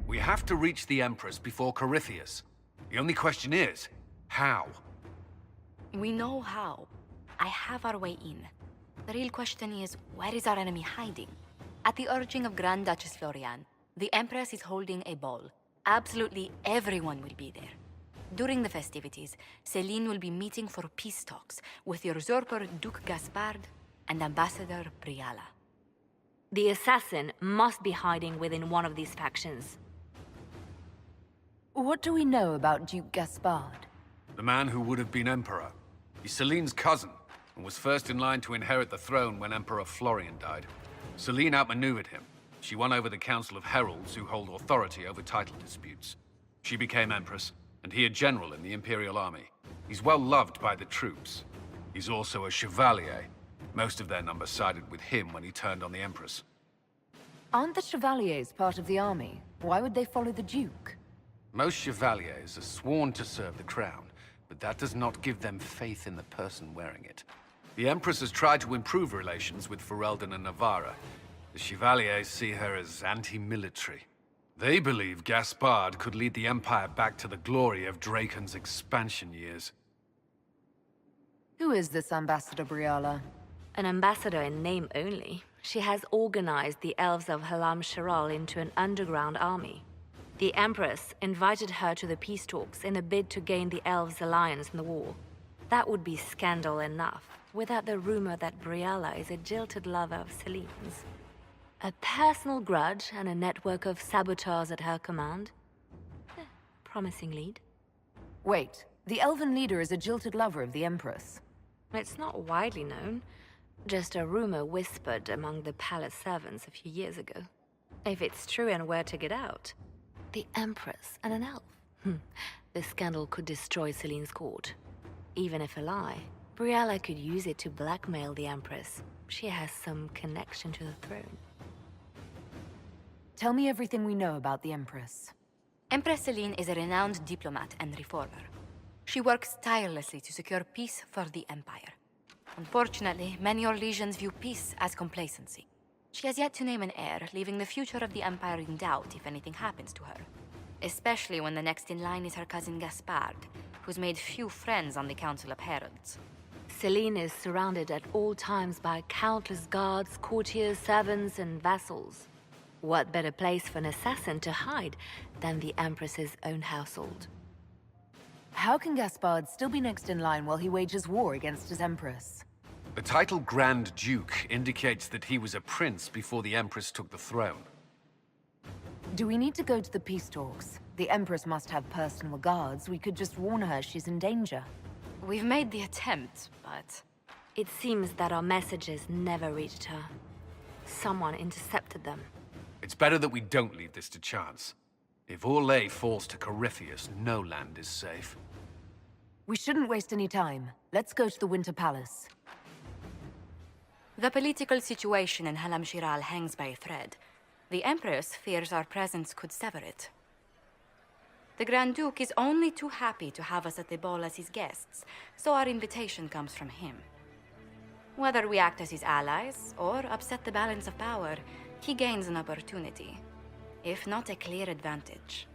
We have to reach the Empress before Corypheus. The only question is, how? We know how. I have our way in. The real question is, where is our enemy hiding? At the urging of Grand Duchess Florian, the Empress is holding a ball. Absolutely everyone will be there. During the festivities, Céline will be meeting for peace talks with the usurper Duke Gaspard and Ambassador Briala. The assassin must be hiding within one of these factions. What do we know about Duke Gaspard? The man who would have been Emperor. He's Céline's cousin, and was first in line to inherit the throne when Emperor Florian died. Céline outmaneuvered him. She won over the Council of Heralds, who hold authority over title disputes. She became Empress, and he a general in the Imperial Army. He's well loved by the troops. He's also a Chevalier. Most of their number sided with him when he turned on the Empress. Aren't the Chevaliers part of the army? Why would they follow the Duke? Most Chevaliers are sworn to serve the crown, but that does not give them faith in the person wearing it. The Empress has tried to improve relations with Ferelden and Navarra. The Chevaliers see her as anti-military. They believe Gaspard could lead the Empire back to the glory of Draken's expansion years. Who is this Ambassador Briala? An ambassador in name only. She has organized the elves of Halam Shiral into an underground army. The Empress invited her to the peace talks in a bid to gain the elves' alliance in the war. That would be scandal enough, without the rumor that Briala is a jilted lover of Celine's. A personal grudge and a network of saboteurs at her command. Promising lead. Wait, the elven leader is a jilted lover of the Empress. It's not widely known. Just a rumor whispered among the palace servants a few years ago. If it's true and were to get out, the Empress and an elf. The scandal could destroy Celine's court. Even if a lie, Briala could use it to blackmail the Empress. She has some connection to the throne. Tell me everything we know about the Empress. Empress Céline is a renowned diplomat and reformer. She works tirelessly to secure peace for the Empire. Unfortunately, many Orlesians view peace as complacency. She has yet to name an heir, leaving the future of the Empire in doubt if anything happens to her. Especially when the next in line is her cousin Gaspard, who's made few friends on the Council of Heralds. Céline is surrounded at all times by countless guards, courtiers, servants, and vassals. What better place for an assassin to hide than the Empress's own household? How can Gaspard still be next in line while he wages war against his Empress? The title Grand Duke indicates that he was a prince before the Empress took the throne. Do we need to go to the peace talks? The Empress must have personal guards. We could just warn her she's in danger. We've made the attempt, but... It seems that our messages never reached her. Someone intercepted them. It's better that we don't leave this to chance. If Orlais falls to Corypheus, no land is safe. We shouldn't waste any time. Let's go to the Winter Palace. The political situation in Halam Shiral hangs by a thread. The Empress fears our presence could sever it. The Grand Duke is only too happy to have us at the ball as his guests, so our invitation comes from him. Whether we act as his allies or upset the balance of power, he gains an opportunity, if not a clear advantage.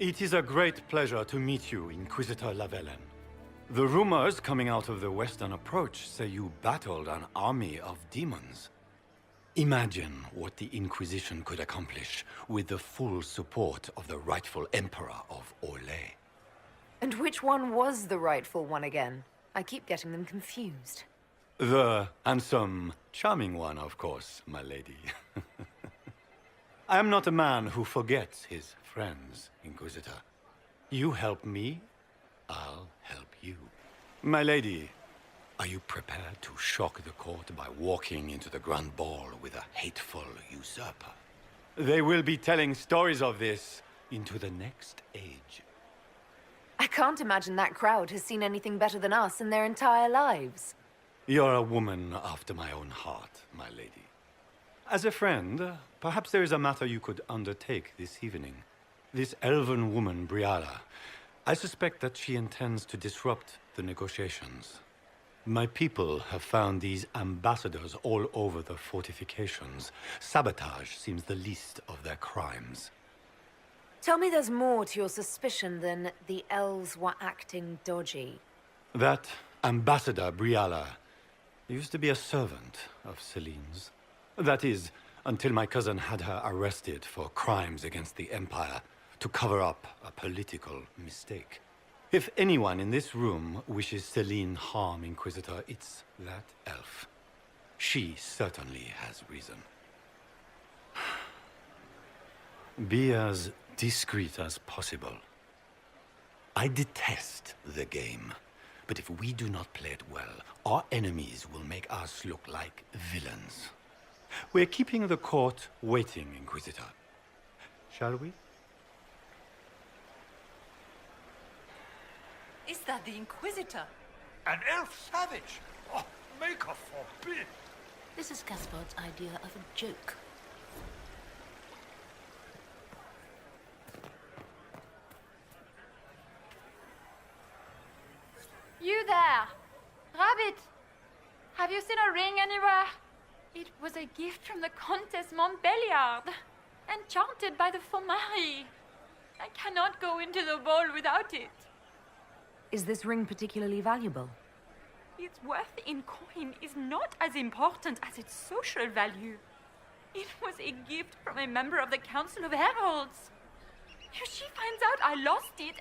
It is a great pleasure to meet you, Inquisitor Lavellen. The rumors coming out of the Western Approach say you battled an army of demons. Imagine what the Inquisition could accomplish with the full support of the rightful Emperor of Orlais. And which one was the rightful one again? I keep getting them confused. The handsome, charming one, of course, my lady. I am not a man who forgets his friends, Inquisitor. You help me, I'll help you. My lady, are you prepared to shock the court by walking into the Grand Ball with a hateful usurper? They will be telling stories of this into the next age. I can't imagine that crowd has seen anything better than us in their entire lives. You're a woman after my own heart, my lady. As a friend, perhaps there is a matter you could undertake this evening. This elven woman, Briala, I suspect that she intends to disrupt the negotiations. My people have found these ambassadors all over the fortifications. Sabotage seems the least of their crimes. Tell me there's more to your suspicion than the elves were acting dodgy. That ambassador, Briala, used to be a servant of Celine's. That is, until my cousin had her arrested for crimes against the Empire to cover up a political mistake. If anyone in this room wishes Celine harm, Inquisitor, it's that elf. She certainly has reason. Be as discreet as possible. I detest the game, but if we do not play it well, our enemies will make us look like villains. We're keeping the court waiting, Inquisitor. Shall we? Is that the Inquisitor? An elf savage? Oh, Maker forbid! This is Gaspard's idea of a joke. You there! Rabbit! Have you seen a ring anywhere? It was a gift from the Countess Montbelliard, enchanted by the Fomari. I cannot go into the ball without it. Is this ring particularly valuable? Its worth in coin is not as important as its social value. It was a gift from a member of the Council of Heralds. If she finds out I lost it,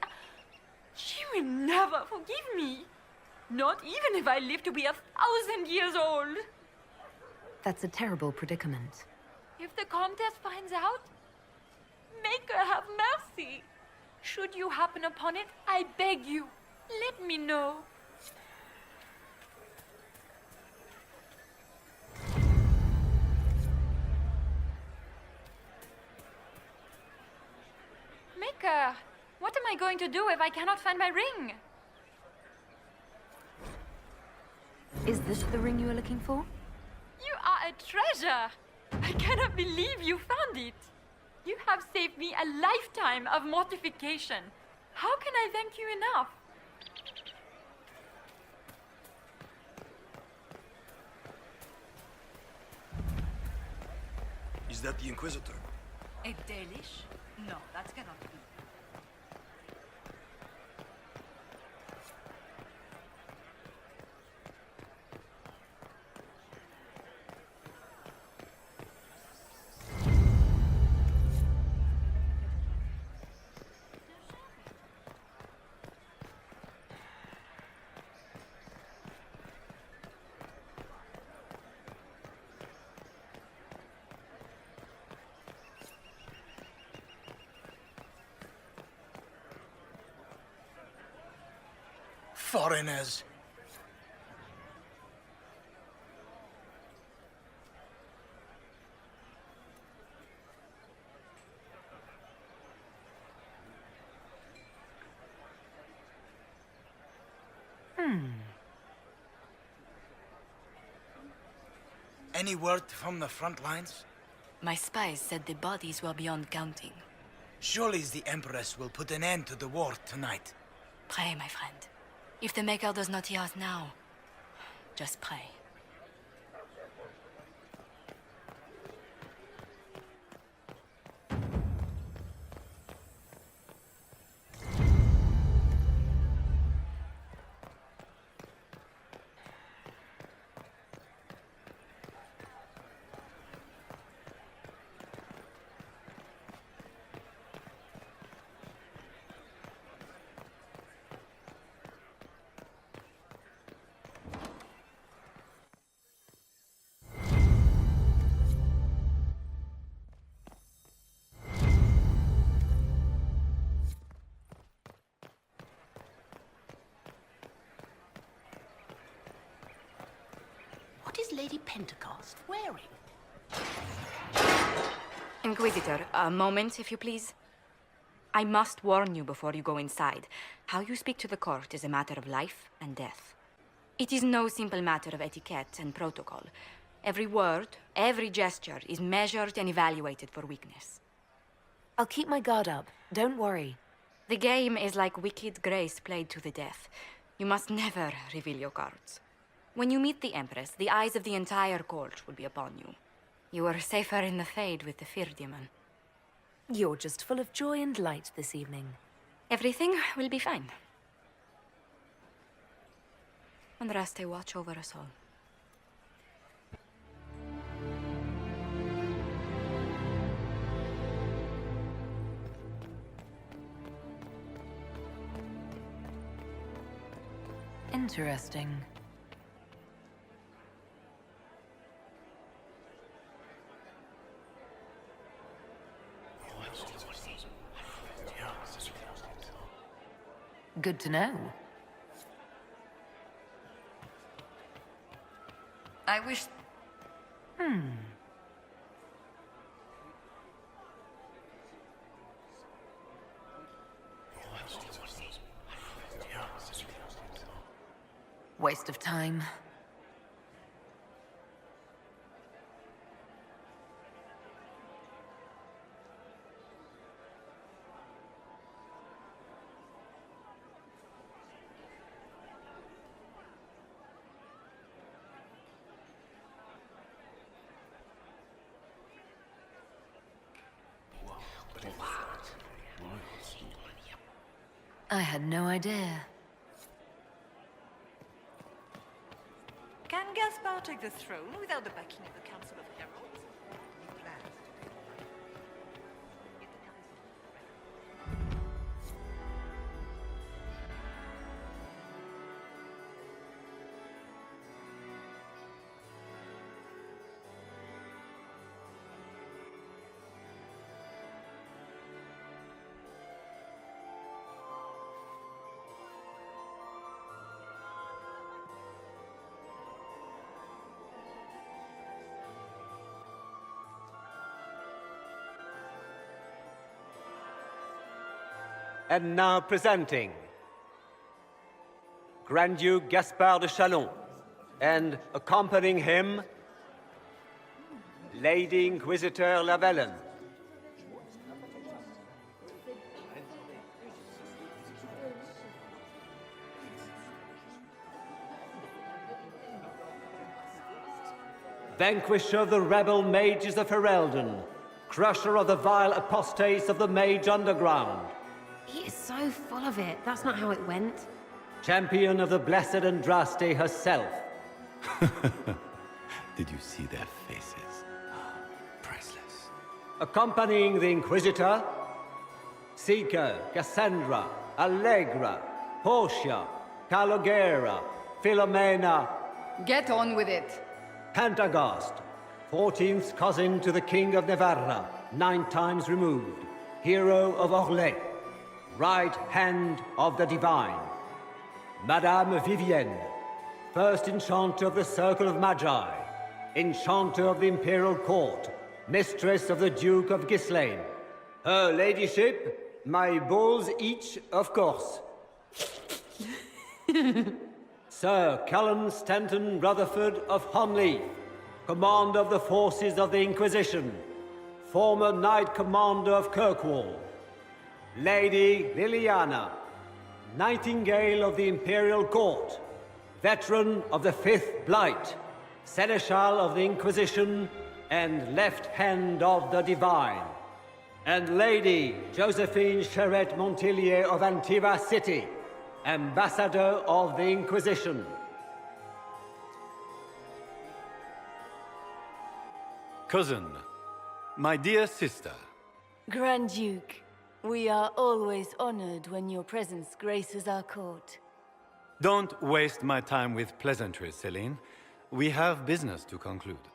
she will never forgive me. Not even if I live to be 1,000 years old. That's a terrible predicament. If the Countess finds out, make her have mercy. Should you happen upon it, I beg you, let me know. Maker, what am I going to do if I cannot find my ring? Is this the ring you were looking for? You are a treasure! I cannot believe you found it! You have saved me a lifetime of mortification. How can I thank you enough? Is that the Inquisitor? A Dalish? No, that cannot be. Foreigners! Any word from the front lines? My spies said the bodies were beyond counting. Surely the Empress will put an end to the war tonight. Pray, my friend. If the Maker does not hear us now, just pray. What is Lady Pentecost wearing? Inquisitor, a moment, if you please. I must warn you before you go inside. How you speak to the court is a matter of life and death. It is no simple matter of etiquette and protocol. Every word, every gesture is measured and evaluated for weakness. I'll keep my guard up. Don't worry. The game is like wicked grace played to the death. You must never reveal your cards. When you meet the Empress, the eyes of the entire court will be upon you. You are safer in the Fade with the Fear Demon. You're just full of joy and light this evening. Everything will be fine. Andraste, watch over us all. Interesting. Good to know. I wish... Waste of time. I had no idea. Can Gaspar take the throne without the backing of the Council of Heralds? And now presenting Grand Duke Gaspard de Chalon, and accompanying him, Lady Inquisitor Lavellen. Vanquisher of the rebel mages of Ferelden, crusher of the vile apostates of the Mage Underground, He is so full of it. That's not how it went. champion of the blessed Andraste herself. Did you see their faces? Priceless. Accompanying the Inquisitor, Seeker, Cassandra, Allegra, Portia, Calogera, Philomena, Get on with it. Pantagast, 14th cousin to the King of Navarra, 9 times removed, hero of Orlais, right hand of the Divine. Madame Vivienne, first enchanter of the Circle of Magi, enchanter of the Imperial Court, mistress of the Duke of Ghislaine. Her ladyship, my bulls each, of course. Sir Callan Stanton Rutherford of Honleaf, commander of the forces of the Inquisition, former Knight Commander of Kirkwall. Lady Leliana, Nightingale of the Imperial Court, veteran of the Fifth Blight, Seneschal of the Inquisition, and left hand of the Divine. And Lady Josephine Charette Montillier of Antiva City, Ambassador of the Inquisition. Cousin, my dear sister. Grand Duke, we are always honored when your presence graces our court. Don't waste my time with pleasantries, Celine. We have business to conclude.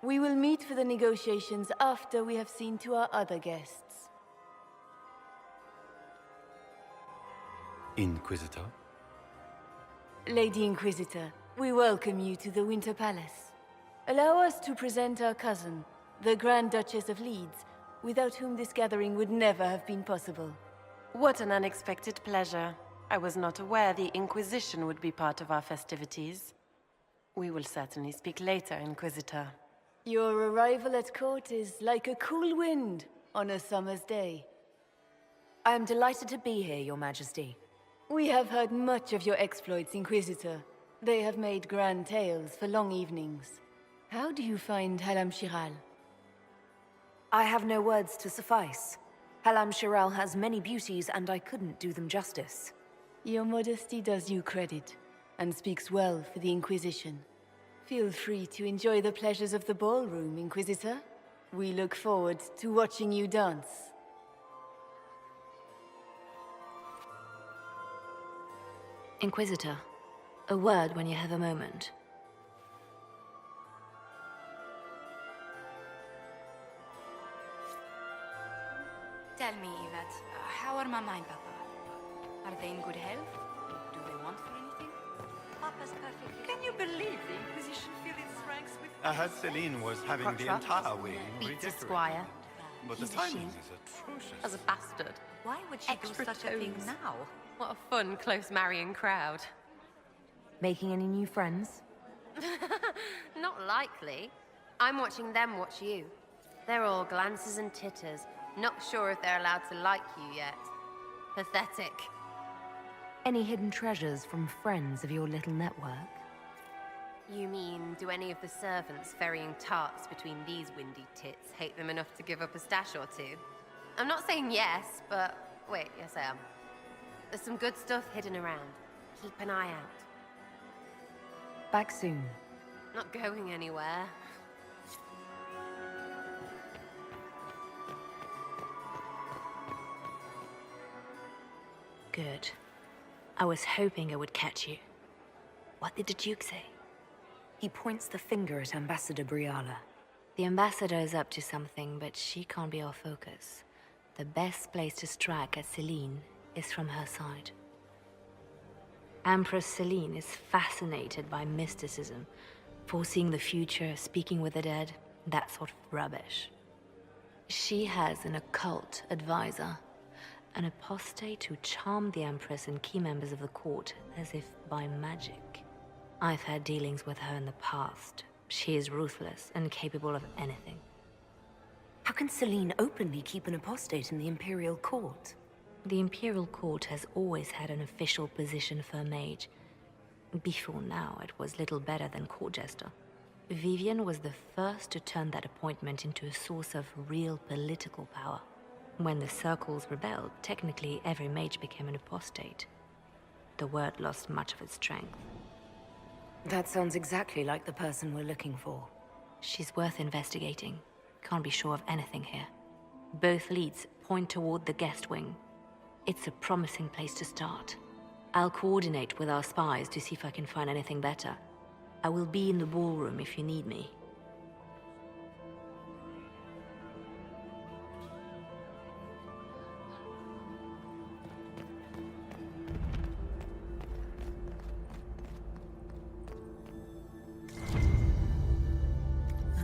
We will meet for the negotiations after we have seen to our other guests. Inquisitor? Lady Inquisitor, we welcome you to the Winter Palace. Allow us to present our cousin, the Grand Duchess of Leeds, without whom this gathering would never have been possible. What an unexpected pleasure. I was not aware the Inquisition would be part of our festivities. We will certainly speak later, Inquisitor. Your arrival at court is like a cool wind on a summer's day. I am delighted to be here, Your Majesty. We have heard much of your exploits, Inquisitor. They have made grand tales for long evenings. How do you find Halam Shiral? I have no words to suffice. Halam Shiral has many beauties, and I couldn't do them justice. Your modesty does you credit, and speaks well for the Inquisition. Feel free to enjoy the pleasures of the ballroom, Inquisitor. We look forward to watching you dance. Inquisitor, a word when you have a moment. Tell me, Yvette, how are Mama and Papa? Are they in good health? Do they want for anything? Papa's perfectly. Can you believe the Inquisition filled its ranks with... I heard Celine was having the entire wing Beats a redecorated. squire. But the He's a timing shit. is atrocious. As a bastard. Why would she Extra do such a thing toes. now? What a fun, close marrying crowd. Making any new friends? Not likely. I'm watching them watch you. They're all glances and titters. Not sure if they're allowed to like you yet. Pathetic. Any hidden treasures from friends of your little network? You mean, do any of the servants ferrying tarts between these windy tits hate them enough to give up a stash or two? I'm not saying yes, but... Wait, yes I am. There's some good stuff hidden around. Keep an eye out. Back soon. Not going anywhere. Good. I was hoping I would catch you. What did the Duke say? He points the finger at Ambassador Briala. The ambassador is up to something, but she can't be our focus. The best place to strike at Celine is from her side. Empress Celine is fascinated by mysticism, foreseeing the future, speaking with the dead, that sort of rubbish. She has an occult advisor, an apostate who charmed the Empress and key members of the court as if by magic. I've had dealings with her in the past. She is ruthless and capable of anything. How can Celine openly keep an apostate in the Imperial Court? The Imperial Court has always had an official position for a mage. Before now, it was little better than court jester. Vivian was the first to turn that appointment into a source of real political power. When the circles rebelled, technically every mage became an apostate. The word lost much of its strength. That sounds exactly like the person we're looking for. She's worth investigating. Can't be sure of anything here. Both leads point toward the guest wing. It's a promising place to start. I'll coordinate with our spies to see if I can find anything better. I will be in the ballroom if you need me.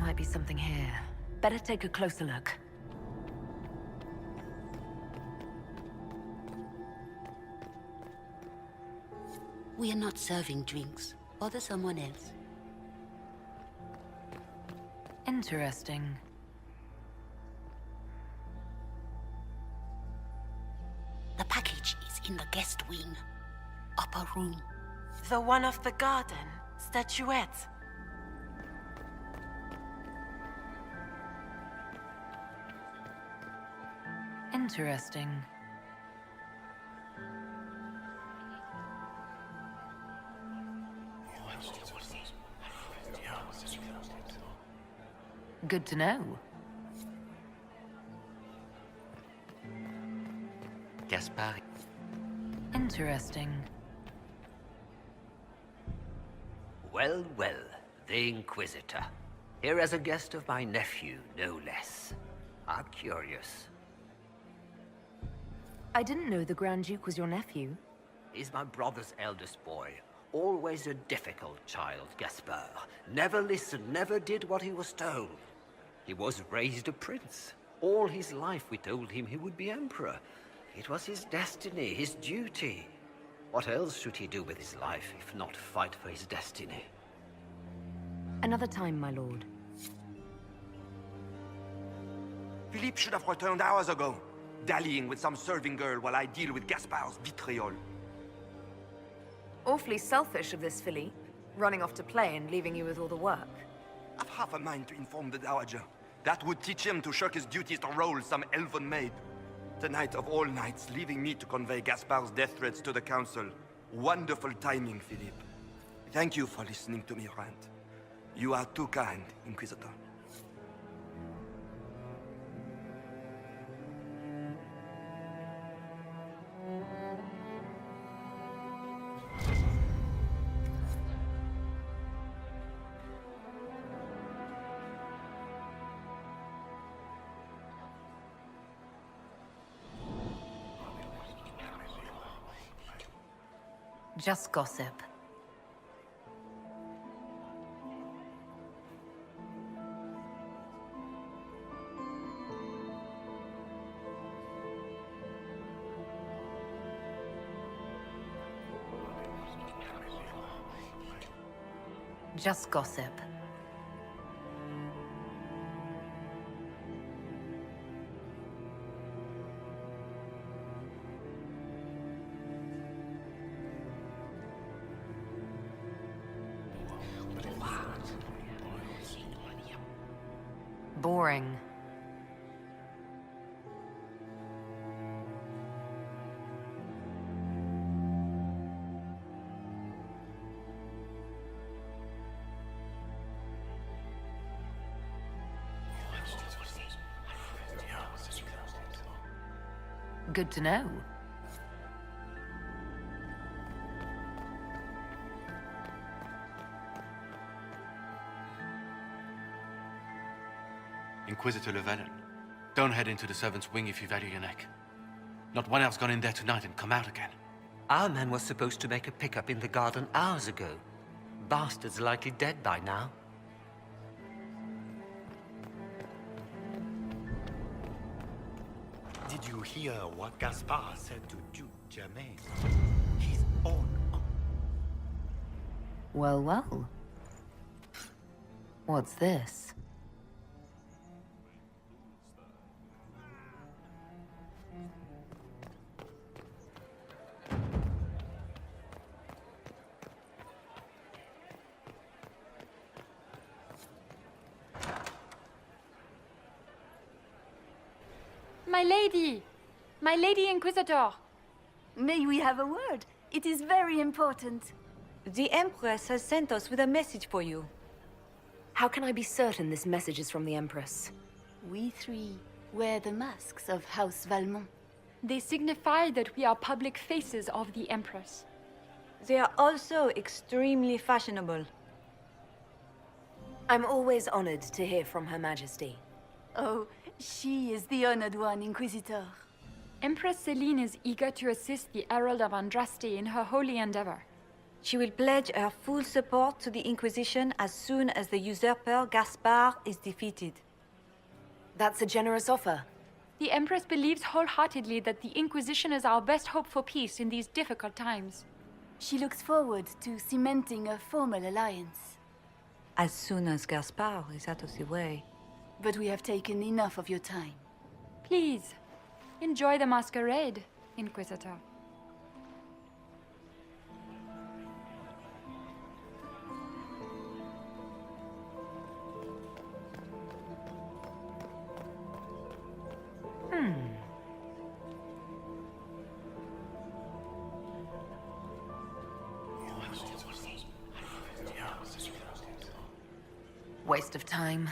Might be something here. Better take a closer look. We are not serving drinks. Bother someone else. Interesting. The package is in the guest wing. Upper room. The one off the garden. Statuette. Interesting. Good to know. Gaspard. Interesting. Well, well, the Inquisitor. Here as a guest of my nephew, no less. How curious. I didn't know the Grand Duke was your nephew. He's my brother's eldest boy. Always a difficult child, Gaspard. Never listened, never did what he was told. He was raised a prince. All his life we told him he would be emperor. It was his destiny, his duty. What else should he do with his life, if not fight for his destiny? Another time, my lord. Philippe should have returned hours ago, dallying with some serving girl while I deal with Gaspard's betrayal. Awfully selfish of this Philippe. Running off to play and leaving you with all the work. I've half a mind to inform the Dowager. That would teach him to shirk his duties to roll some elven maid. Tonight of all nights, leaving me to convey Gaspard's death threats to the Council. Wonderful timing, Philippe. Thank you for listening to me rant. You are too kind, Inquisitor. Just gossip. Just gossip. Boring. Good to know. Inquisitor Llewellyn, don't head into the servants' wing if you value your neck. Not one else gone in there tonight and come out again. Our man was supposed to make a pickup in the garden hours ago. Bastard's likely dead by now. Did you hear what Gaspard said to Duke Germain? His own uncle. Well, well. What's this? My lady! My lady Inquisitor! May we have a word? It is very important. The Empress has sent us with a message for you. How can I be certain this message is from the Empress? We three wear the masks of House Valmont. They signify that we are public faces of the Empress. They are also extremely fashionable. I'm always honored to hear from Her Majesty. Oh, she is the honored one, Inquisitor. Empress Celine is eager to assist the Herald of Andraste in her holy endeavor. She will pledge her full support to the Inquisition as soon as the usurper Gaspard is defeated. That's a generous offer. The Empress believes wholeheartedly that the Inquisition is our best hope for peace in these difficult times. She looks forward to cementing a formal alliance. As soon as Gaspard is out of the way. But we have taken enough of your time. Please, enjoy the masquerade, Inquisitor. Waste of time.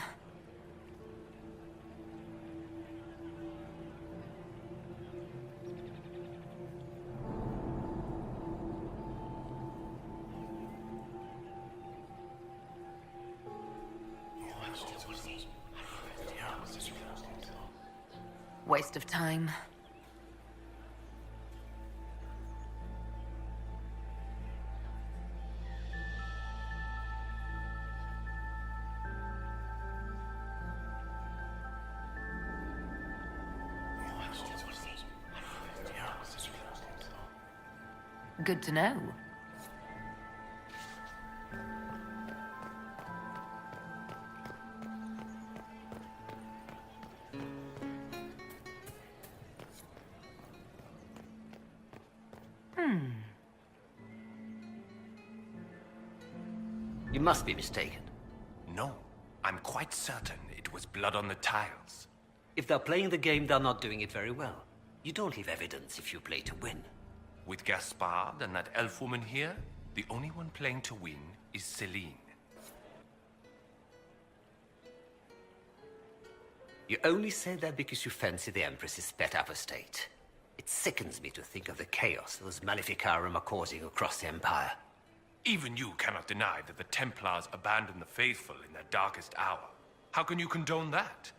Waste of time. Good to know. You must be mistaken. No, I'm quite certain it was blood on the tiles. If they're playing the game, they're not doing it very well. You don't leave evidence if you play to win. With Gaspard and that elf woman here, the only one playing to win is Celine. You only say that because you fancy the Empress's pet apostate. It sickens me to think of the chaos those Maleficarum are causing across the Empire. Even you cannot deny that the Templars abandoned the faithful in their darkest hour. How can you condone that?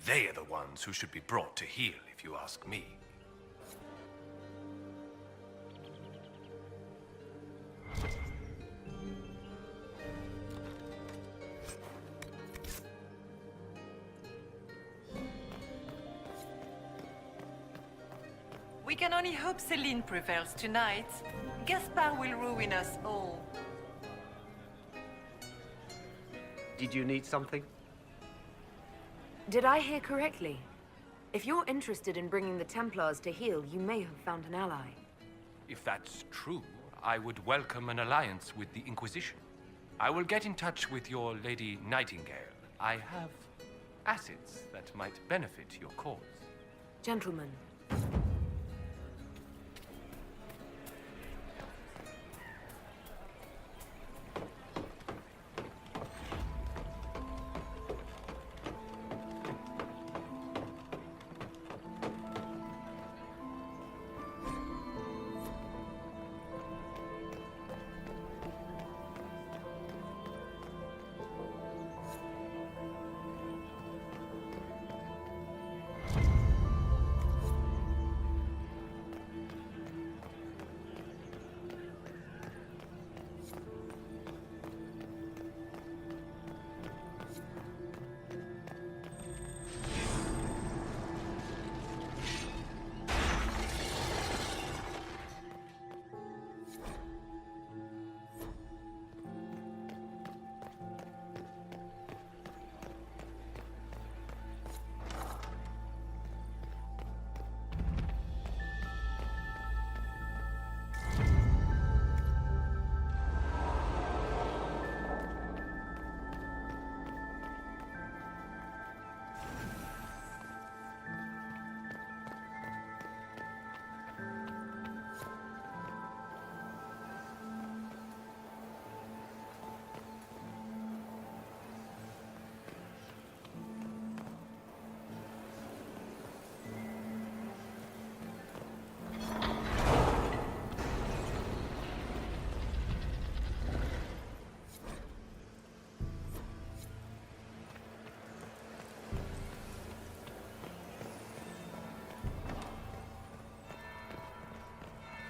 They are the ones who should be brought to heel, if you ask me. We can only hope Celine prevails tonight. Gaspard will ruin us all. Did you need something? Did I hear correctly? If you're interested in bringing the Templars to heel, you may have found an ally. If that's true, I would welcome an alliance with the Inquisition. I will get in touch with your Lady Nightingale. I have assets that might benefit your cause. Gentlemen.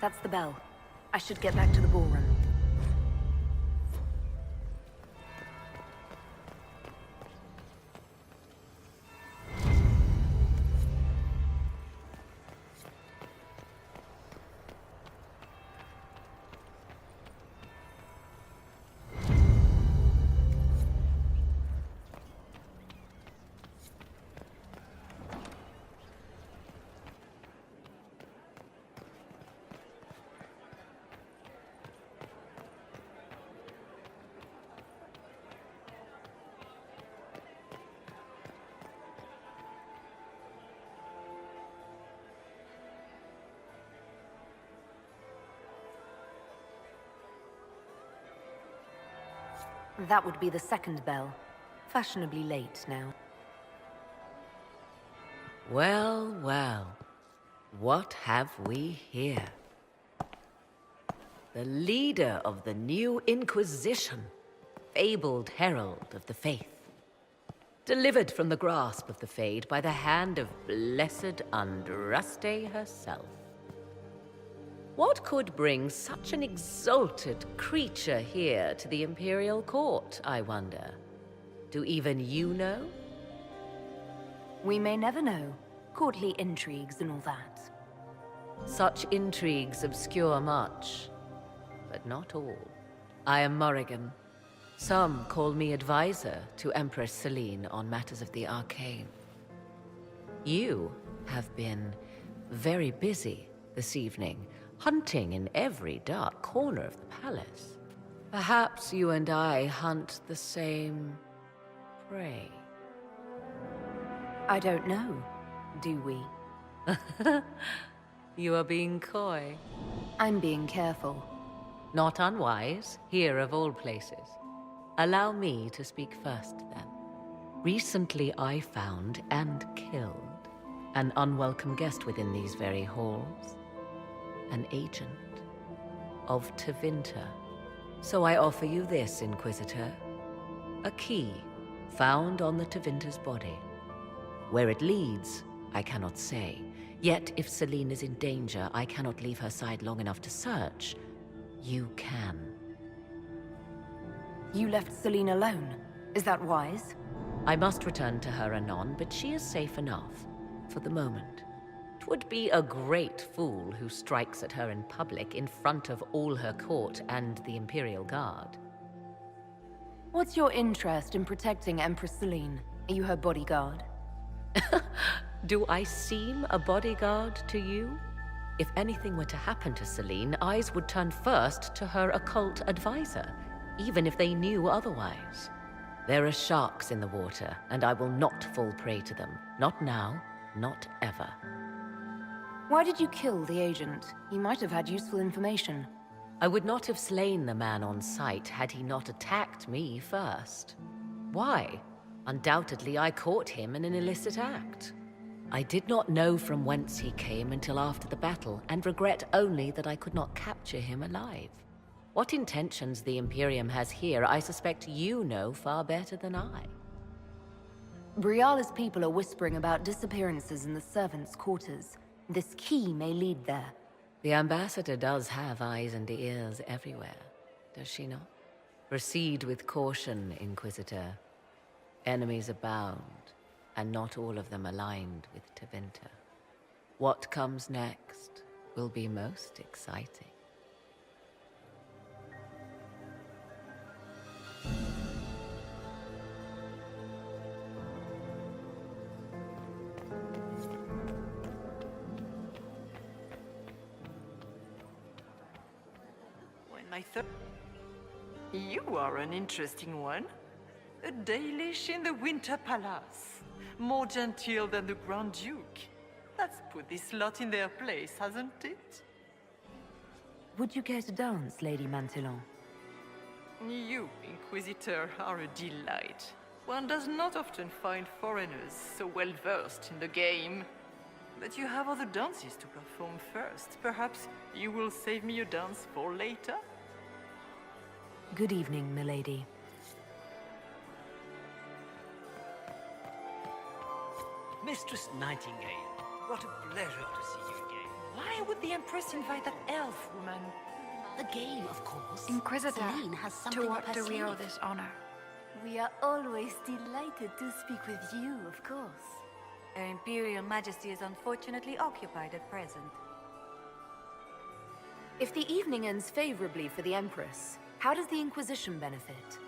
That's the bell. I should get back to the ballroom. That would be the second bell. Fashionably late now. Well, well. What have we here? The leader of the new Inquisition, fabled herald of the faith. Delivered from the grasp of the Fade by the hand of blessed Andraste herself. What could bring such an exalted creature here to the Imperial Court, I wonder? Do even you know? We may never know. Courtly intrigues and all that. Such intrigues obscure much, but not all. I am Morrigan. Some call me advisor to Empress Celine on matters of the arcane. You have been very busy this evening, hunting in every dark corner of the palace. Perhaps you and I hunt the same prey. I don't know. Do we? You are being coy. I'm being careful. Not unwise, here of all places. Allow me to speak first, then. Recently I found and killed an unwelcome guest within these very halls. An agent of Tevinter. So I offer you this, Inquisitor. A key found on the Tevinter's body. Where it leads, I cannot say. Yet if Selene is in danger, I cannot leave her side long enough to search. You can. You left Selene alone. Is that wise? I must return to her anon, but she is safe enough, for the moment. 'Twould be a great fool who strikes at her in public in front of all her court and the Imperial Guard. What's your interest in protecting Empress Selene? Are you her bodyguard? Do I seem a bodyguard to you? If anything were to happen to Selene, eyes would turn first to her occult advisor, even if they knew otherwise. There are sharks in the water, and I will not fall prey to them. Not now, not ever. Why did you kill the agent? He might have had useful information. I would not have slain the man on sight had he not attacked me first. Why? Undoubtedly, I caught him in an illicit act. I did not know from whence he came until after the battle, and regret only that I could not capture him alive. What intentions the Imperium has here, I suspect you know far better than I. Briala's people are whispering about disappearances in the servants' quarters. This key may lead there. The ambassador does have eyes and ears everywhere, does she not? Proceed with caution, Inquisitor. Enemies abound, and not all of them aligned with Tevinter. What comes next will be most exciting. You are an interesting one. A Dalish in the Winter Palace. More genteel than the Grand Duke. That's put this lot in their place, hasn't it? Would you care to dance, Lady Mantillon? You, Inquisitor, are a delight. One does not often find foreigners so well versed in the game. But you have other dances to perform first. Perhaps you will save me a dance for later? Good evening, milady. Mistress Nightingale, what a pleasure to see you again. Why would the Empress invite that elf woman? The game, of course. Inquisitor, Selene has something to what up her do we owe sleeve. this honor? We are always delighted to speak with you, of course. Her Imperial Majesty is unfortunately occupied at present. If the evening ends favorably for the Empress, how does the Inquisition benefit?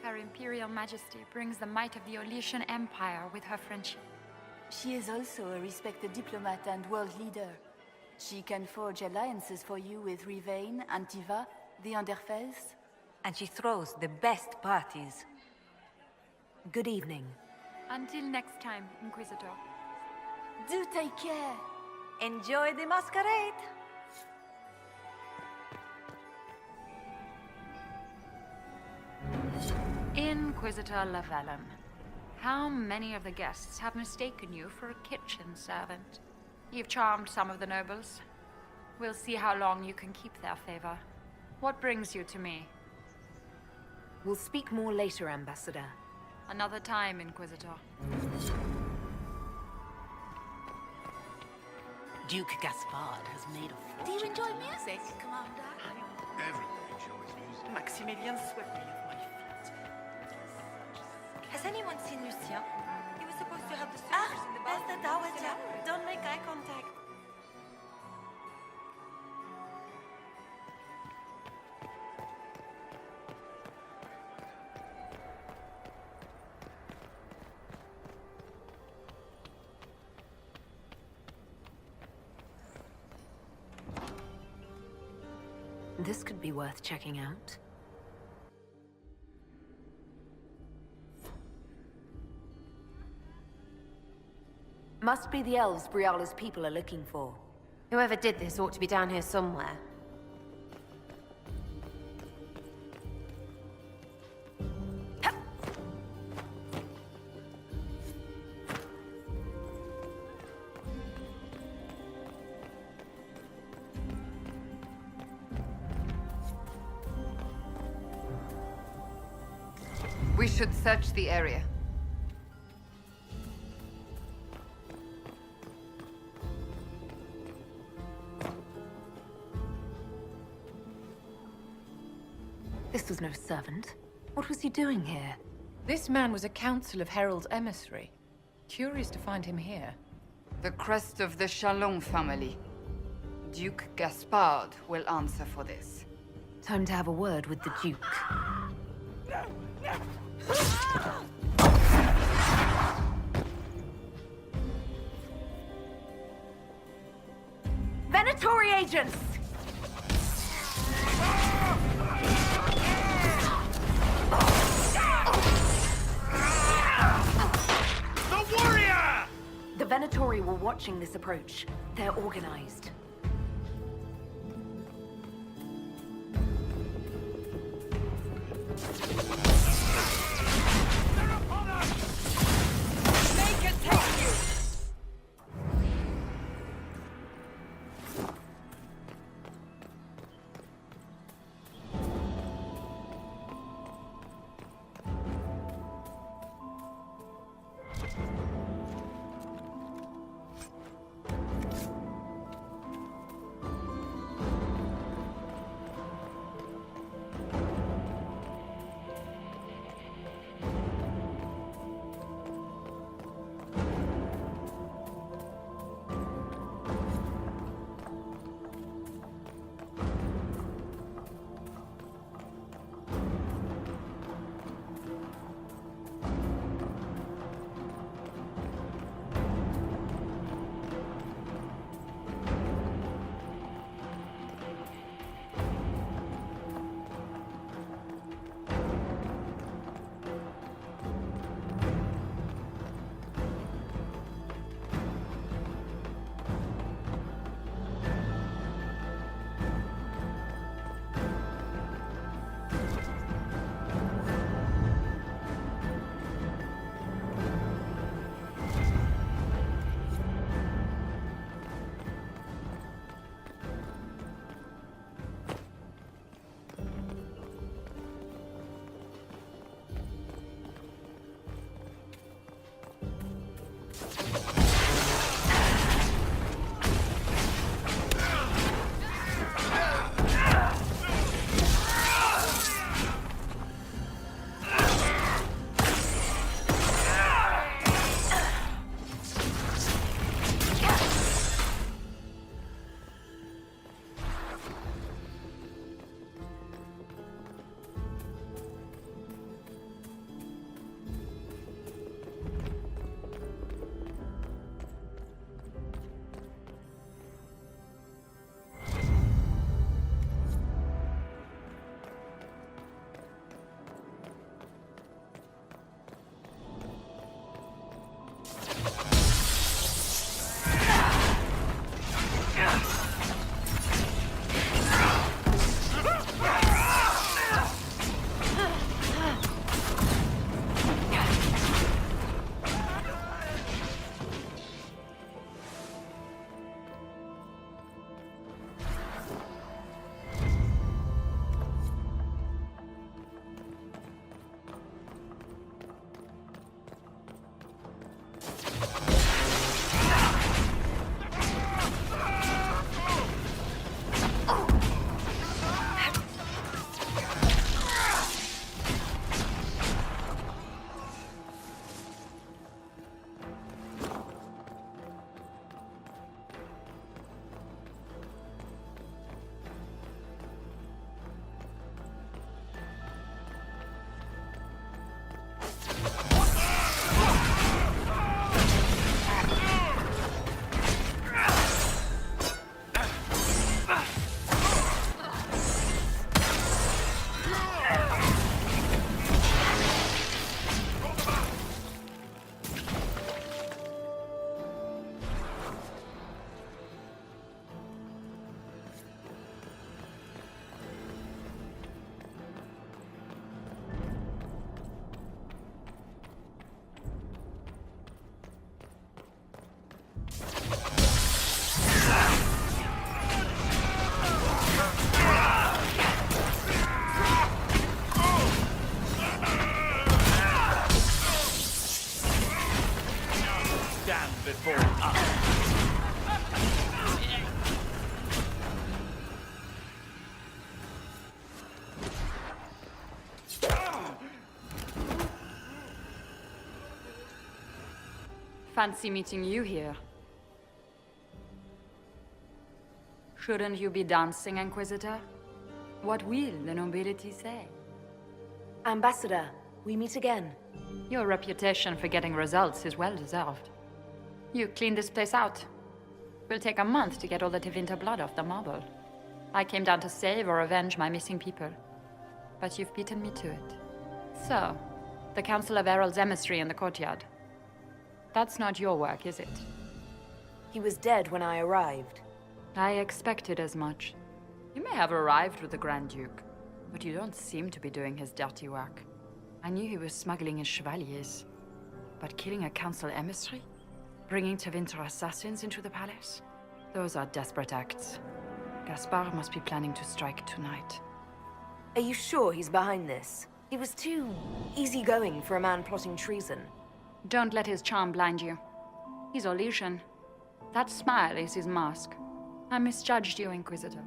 Her Imperial Majesty brings the might of the Olesian Empire with her friendship. She is also a respected diplomat and world leader. She can forge alliances for you with Rivain, Antiva, the Underfels. And she throws the best parties. Good evening. Until next time, Inquisitor. Do take care. Enjoy the masquerade! Inquisitor Lavellum, how many of the guests have mistaken you for a kitchen servant? You've charmed some of the nobles. We'll see how long you can keep their favor. What brings you to me? We'll speak more later, Ambassador. Another time, Inquisitor. Duke Gaspard has made a fortune. Do you enjoy music, Commander? Everyone enjoys music. Maximilian swept me off my feet. Has anyone seen Lucien? He was supposed to have the service in the That's the Dowager. Dowager. Don't make eye contact. This could be worth checking out. Must be the elves Briala's people are looking for. Whoever did this ought to be down here somewhere. We should search the area. This was no servant. What was he doing here? This man was a Council of Herald's emissary. Curious to find him here. The crest of the Chalon family. Duke Gaspard will answer for this. Time to have a word with the Duke. Venatori agents! The warrior! The Venatori were watching this approach. They're organized. Fancy meeting you here. Shouldn't you be dancing, Inquisitor? What will the nobility say? Ambassador, we meet again. Your reputation for getting results is well deserved. You cleaned this place out. Will take a month to get all the Tevinter blood off the marble. I came down to save or avenge my missing people. But you've beaten me to it. So, the Council of Herald's emissary in the Courtyard. That's not your work, is it? He was dead when I arrived. I expected as much. You may have arrived with the Grand Duke, but you don't seem to be doing his dirty work. I knew he was smuggling his chevaliers. But killing a council emissary? Bringing Tevinter assassins into the palace? Those are desperate acts. Gaspard must be planning to strike tonight. Are you sure he's behind this? He was too easygoing for a man plotting treason. Don't let his charm blind you. He's Orlesian. That smile is his mask. I misjudged you, Inquisitor.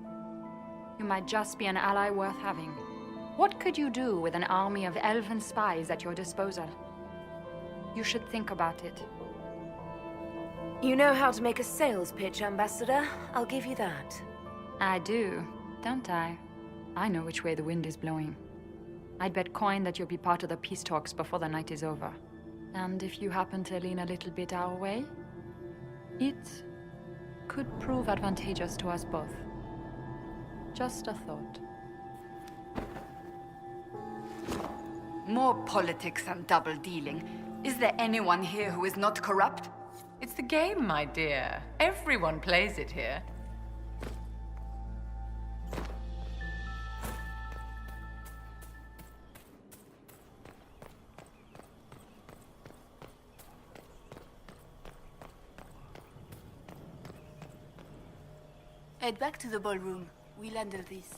You might just be an ally worth having. What could you do with an army of elven spies at your disposal? You should think about it. You know how to make a sales pitch, Ambassador. I'll give you that. I do, don't I? I know which way the wind is blowing. I'd bet coin that you'll be part of the peace talks before the night is over. And if you happen to lean a little bit our way, it could prove advantageous to us both. Just a thought. More politics and double dealing. Is there anyone here who is not corrupt? It's the game, my dear. Everyone plays it here. Head back to the ballroom. We'll handle this.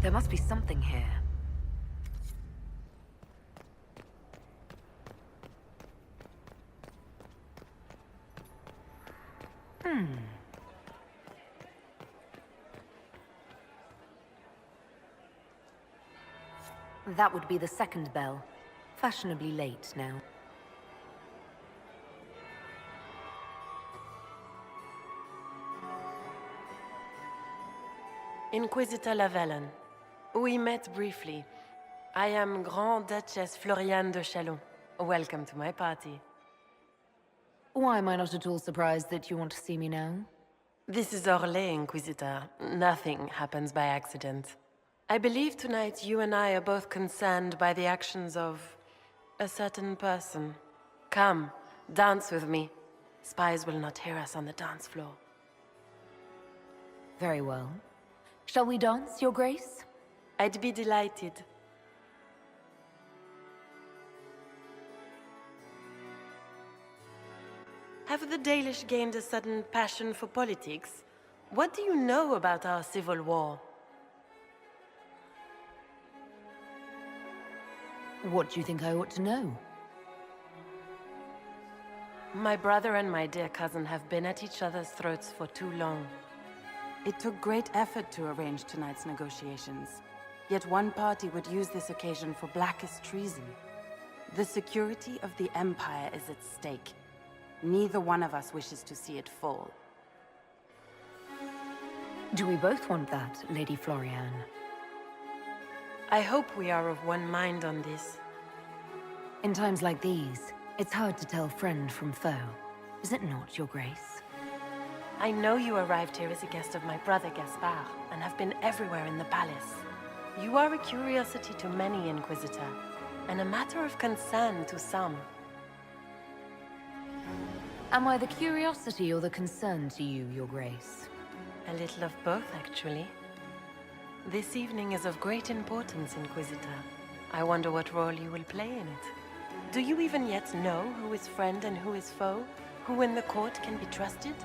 There must be something here. That would be the second bell. Fashionably late now. Inquisitor Lavallon. We met briefly. I am Grand Duchess Floriane de Chalon. Welcome to my party. Why am I not at all surprised that you want to see me now? This is Orlais, Inquisitor. Nothing happens by accident. I believe tonight you and I are both concerned by the actions of a certain person. Come, dance with me. Spies will not hear us on the dance floor. Very well. Shall we dance, Your Grace? I'd be delighted. Have the Dalish gained a sudden passion for politics? What do you know about our civil war? What do you think I ought to know? My brother and my dear cousin have been at each other's throats for too long. It took great effort to arrange tonight's negotiations. Yet one party would use this occasion for blackest treason. The security of the Empire is at stake. Neither one of us wishes to see it fall. Do we both want that, Lady Floriane? I hope we are of one mind on this. In times like these, it's hard to tell friend from foe. Is it not, Your Grace? I know you arrived here as a guest of my brother Gaspard, and have been everywhere in the palace. You are a curiosity to many, Inquisitor, and a matter of concern to some. Am I the curiosity or the concern to you, Your Grace? A little of both, actually. This evening is of great importance, Inquisitor. I wonder what role you will play in it. Do you even yet know who is friend and who is foe? Who in the court can be trusted?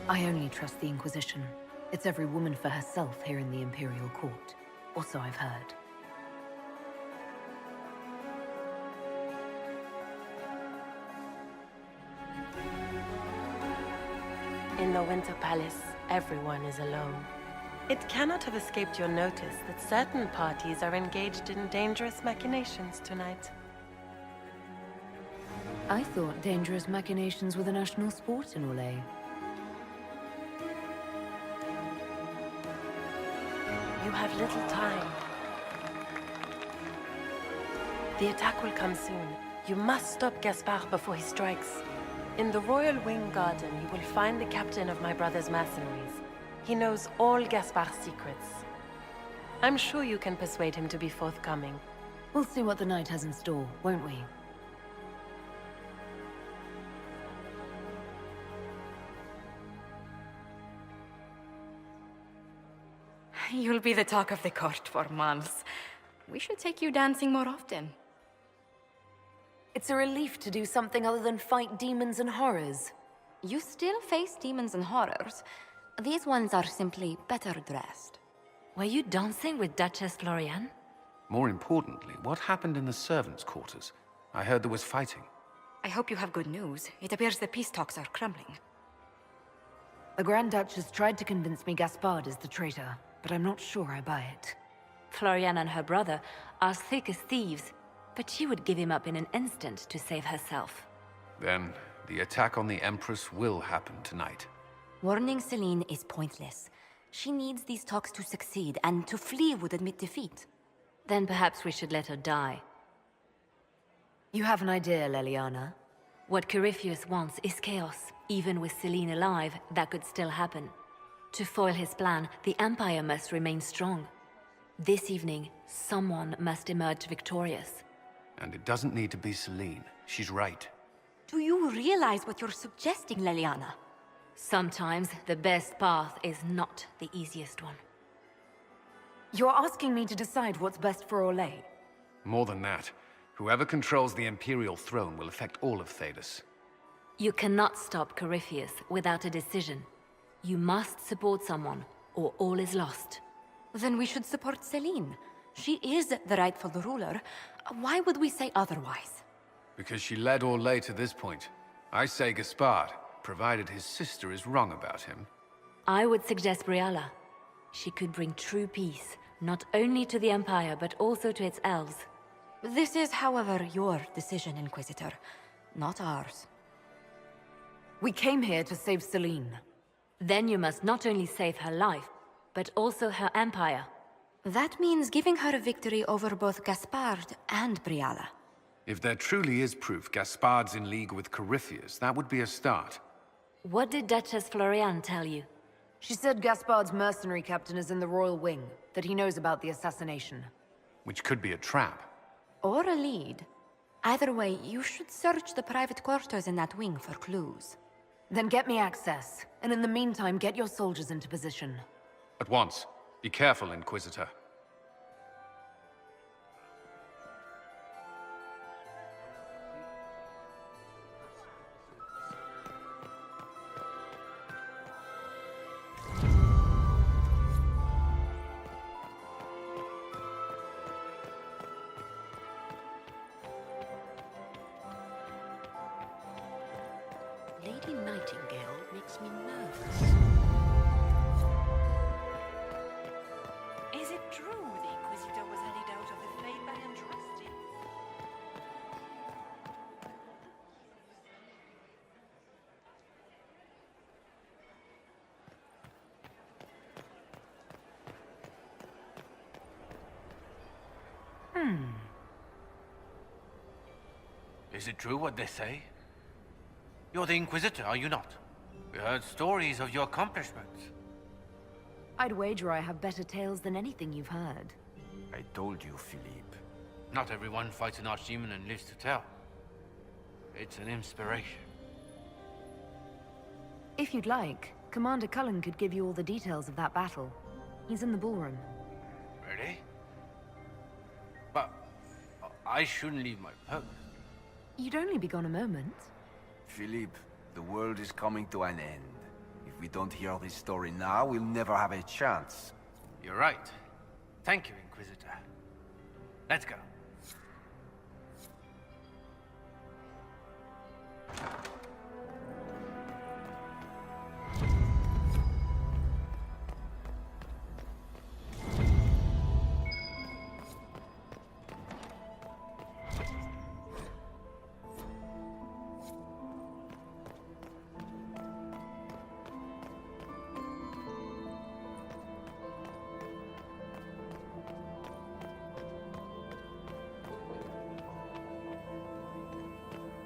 I only trust the Inquisition. It's every woman for herself here in the Imperial Court. Or so I've heard. In the Winter Palace, everyone is alone. It cannot have escaped your notice that certain parties are engaged in dangerous machinations tonight. I thought dangerous machinations were the national sport in Orlais. You have little time. The attack will come soon. You must stop Gaspard before he strikes. In the Royal Wing Garden, you will find the captain of my brother's mercenaries. He knows all Gaspard's secrets. I'm sure you can persuade him to be forthcoming. We'll see what the night has in store, won't we? You'll be the talk of the court for months. We should take you dancing more often. It's a relief to do something other than fight demons and horrors. You still face demons and horrors. These ones are simply better dressed. Were you dancing with Duchess Florian? More importantly, what happened in the servants' quarters? I heard there was fighting. I hope you have good news. It appears the peace talks are crumbling. The Grand Duchess tried to convince me Gaspard is the traitor, but I'm not sure I buy it. Florian and her brother are thick as thieves, but she would give him up in an instant to save herself. Then, the attack on the Empress will happen tonight. Warning Celine is pointless. She needs these talks to succeed, and to flee would admit defeat. Then perhaps we should let her die. You have an idea, Leliana? What Corypheus wants is chaos. Even with Celine alive, that could still happen. To foil his plan, the Empire must remain strong. This evening, someone must emerge victorious. And it doesn't need to be Celine. She's right. Do you realize what you're suggesting, Leliana? Sometimes the best path is not the easiest one. You're asking me to decide what's best for Orlais? More than that, whoever controls the Imperial throne will affect all of Thedas. You cannot stop Corypheus without a decision. You must support someone, or all is lost. Then we should support Celine. She is the rightful ruler. Why would we say otherwise? Because she led Orlais to this point. I say Gaspard, provided his sister is wrong about him. I would suggest Briala. She could bring true peace, not only to the Empire, but also to its elves. This is, however, your decision, Inquisitor, not ours. We came here to save Celine. Then you must not only save her life, but also her empire. That means giving her a victory over both Gaspard and Briala. If there truly is proof Gaspard's in league with Corypheus, that would be a start. What did Duchess Florian tell you? She said Gaspard's mercenary captain is in the Royal Wing, that he knows about the assassination. Which could be a trap. Or a lead. Either way, you should search the private quarters in that wing for clues. Then get me access, and in the meantime, get your soldiers into position. At once. Be careful, Inquisitor. Lady Nightingale makes me nervous. Is it true the Inquisitor was handed out of the Fade by Andraste? Is it true what they say? You're the Inquisitor, are you not? We heard stories of your accomplishments. I'd wager I have better tales than anything you've heard. I told you, Philippe. Not everyone fights an archdemon and lives to tell. It's an inspiration. If you'd like, Commander Cullen could give you all the details of that battle. He's in the ballroom. Really? But I shouldn't leave my post. You'd only be gone a moment. Philippe, the world is coming to an end. If we don't hear this story now, we'll never have a chance. You're right. Thank you, Inquisitor. Let's go.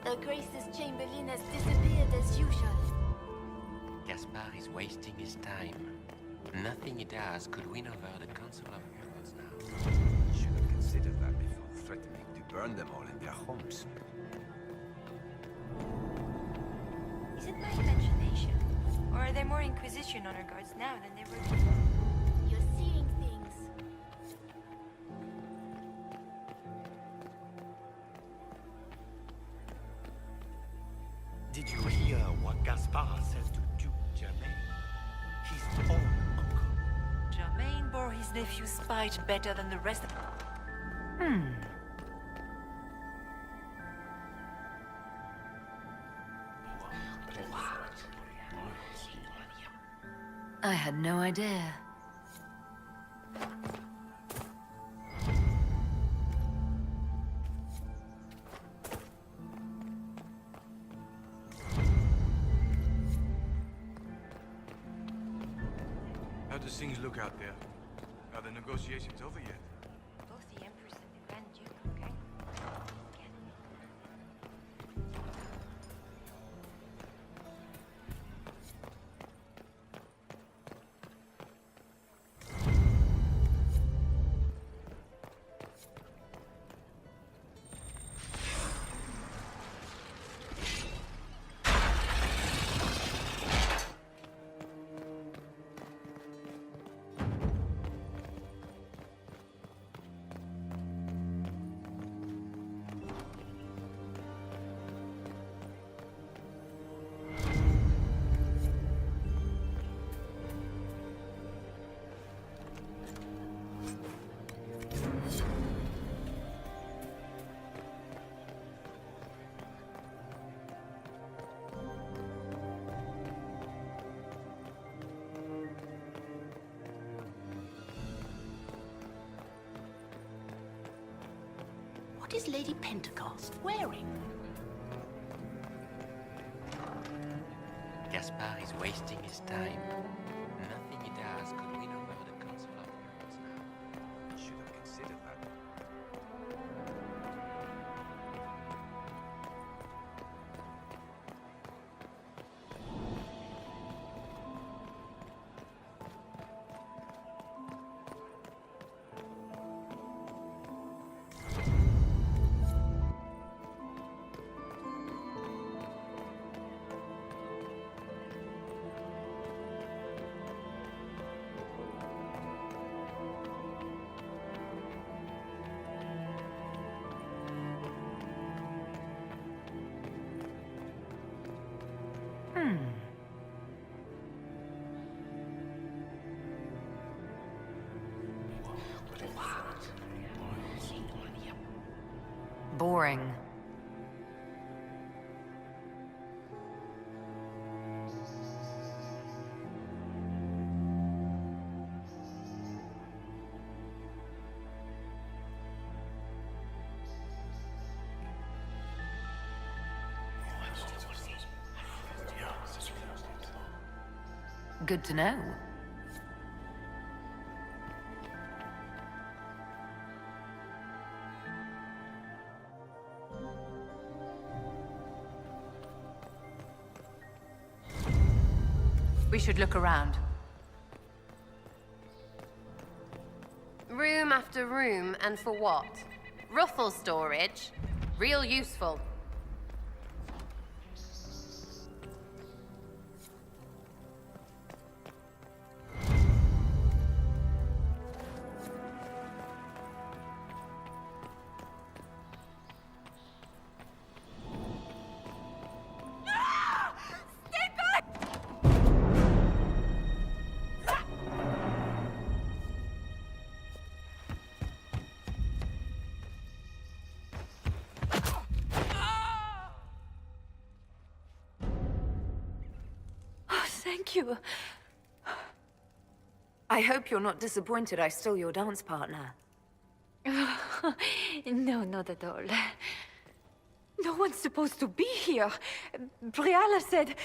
Her Grace's Chamberlain has disappeared as usual. Gaspard is wasting his time. Nothing he does could win over the Council of Heralds now. Should have considered that before threatening to burn them all in their homes. Is it my imagination? Or are there more Inquisition honor guards now than there were before? You're seeing things. Did you hear what Gaspard said to Duke Germain? His own uncle. Germain bore his nephew's spite better than the rest of them. I had no idea. How does things look out there? Are the negotiations over yet? Both the Empress and the Grand Duke are going. What is Lady Pentecost wearing? Gaspard is wasting his time. Nothing he does could win over the Council of Heralds now. Should have considered that. Boring. Good to know. We should look around. Room after room, and for what? Ruffle storage? Real useful. Thank you. I hope you're not disappointed I stole your dance partner. No, not at all. No one's supposed to be here. Briala said...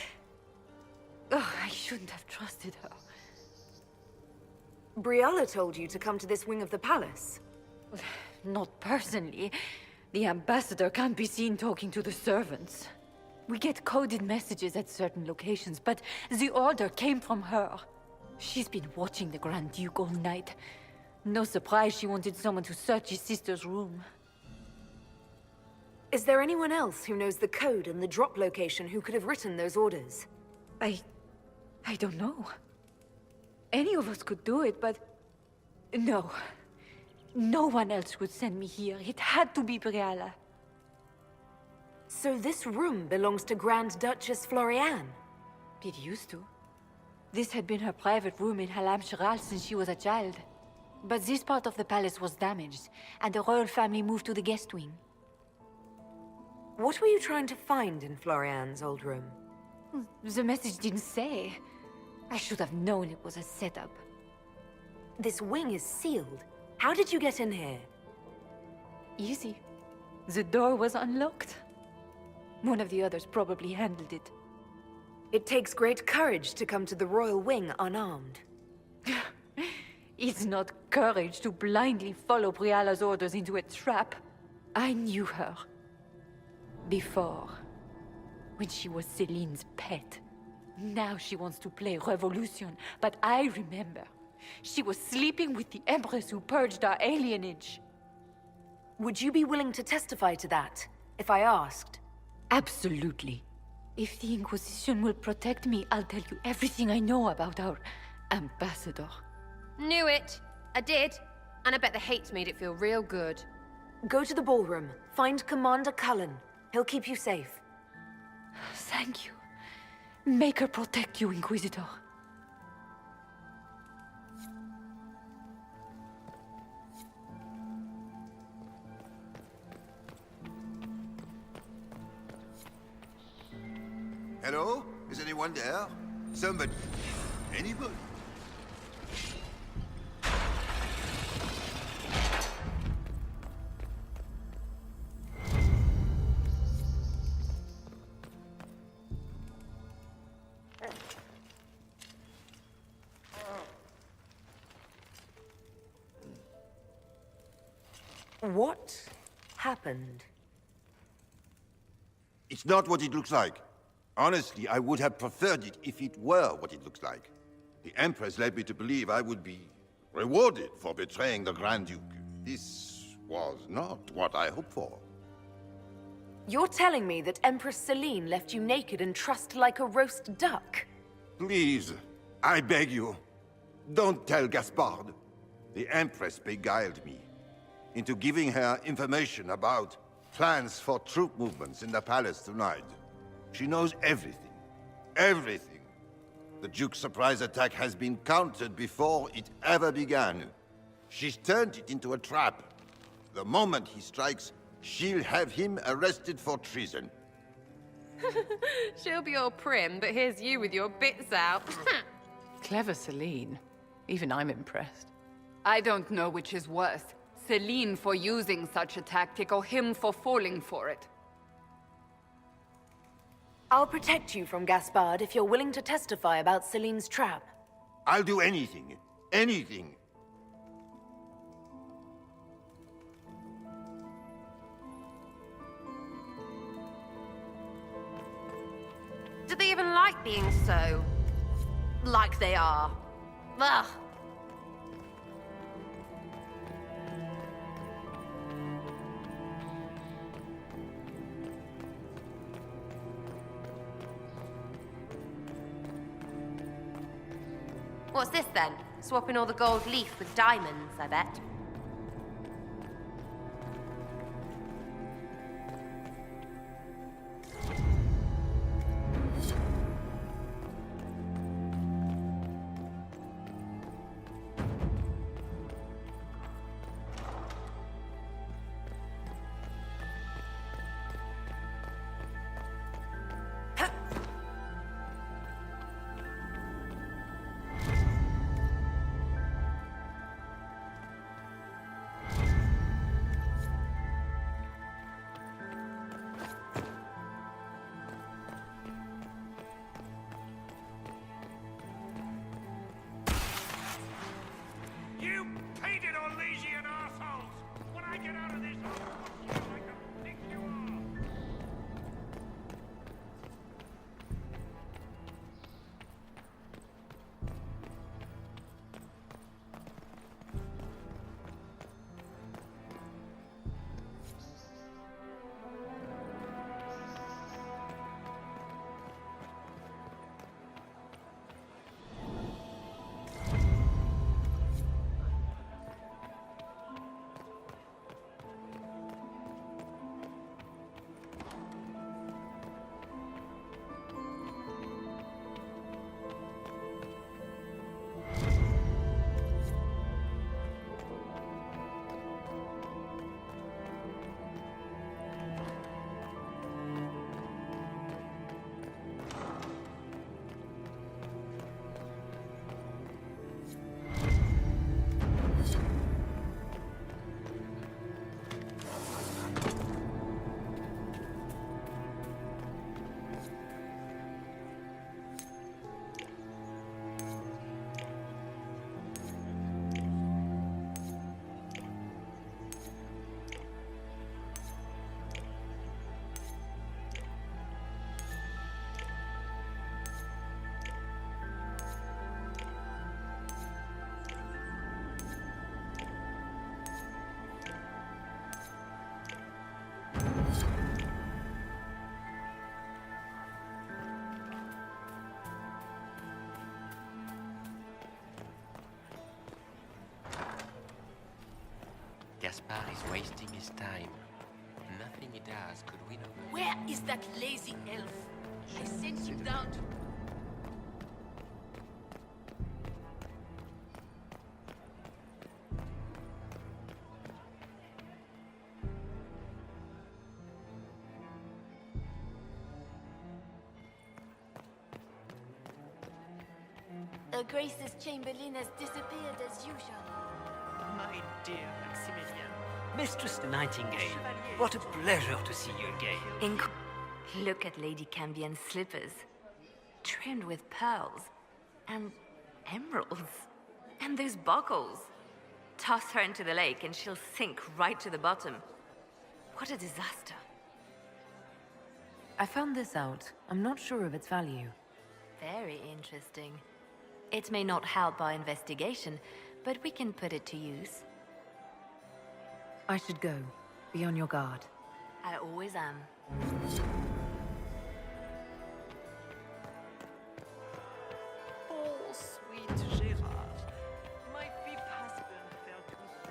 Oh, I shouldn't have trusted her. Briala told you to come to this wing of the palace. Not personally, The ambassador can't be seen talking to the servants. We get coded messages at certain locations, but the order came from her. She's been watching the Grand Duke all night. No surprise she wanted someone to search his sister's room. Is there anyone else who knows the code and the drop location who could have written those orders? I don't know. Any of us could do it, but... No. No one else would send me here. It had to be Briala. So this room belongs to Grand Duchess Floriane? It used to. This had been her private room in Halla since she was a child. But this part of the palace was damaged, and the royal family moved to the guest wing. What were you trying to find in Floriane's old room? The message didn't say. I should have known it was a setup. This wing is sealed. How did you get in here? Easy. The door was unlocked. One of the others probably handled it. It takes great courage to come to the royal wing unarmed. It's not courage to blindly follow Briala's orders into a trap. I knew her. Before. When she was Celine's pet. Now she wants to play revolution, but I remember. She was sleeping with the Empress who purged our alienage. Would you be willing to testify to that, if I asked? Absolutely. If the Inquisition will protect me, I'll tell you everything I know about our ambassador. Knew it. I did. And I bet the hates made it feel real good. Go to the ballroom. Find Commander Cullen. He'll keep you safe. Thank you. Make her protect you, Inquisitor. Hello? Is anyone there? Somebody? Anybody? What happened? It's not what it looks like. Honestly, I would have preferred it if it were what it looks like. The Empress led me to believe I would be rewarded for betraying the Grand Duke. This was not what I hoped for. You're telling me that Empress Celine left you naked and trussed like a roast duck? Please, I beg you, don't tell Gaspard. The Empress beguiled me into giving her information about plans for troop movements in the palace tonight. She knows everything. Everything. The Duke's surprise attack has been countered before it ever began. She's turned it into a trap. The moment he strikes, she'll have him arrested for treason. She'll be all prim, but here's you with your bits out. Clever Celine. Even I'm impressed. I don't know which is worse. Celine for using such a tactic, or him for falling for it. I'll protect you from Gaspard if you're willing to testify about Celine's trap. I'll do anything. Anything. Do they even like being so... like they are? Ugh. What's this then? Swapping all the gold leaf with diamonds, I bet. Gaspar is wasting his time. Nothing he does could win over. Where is that lazy elf? I sent him down to... Her Grace's Chamberlain has disappeared as usual. My dear Maximilian. Mistress Nightingale, what a pleasure to see you again. Look at Lady Cambion's slippers. Trimmed with pearls. And emeralds. And those buckles. Toss her into the lake and she'll sink right to the bottom. What a disaster. I found this out. I'm not sure of its value. Very interesting. It may not help our investigation, but we can put it to use. I should go. Be on your guard. I always am. Oh, sweet Gerard. My big husband fell too sad.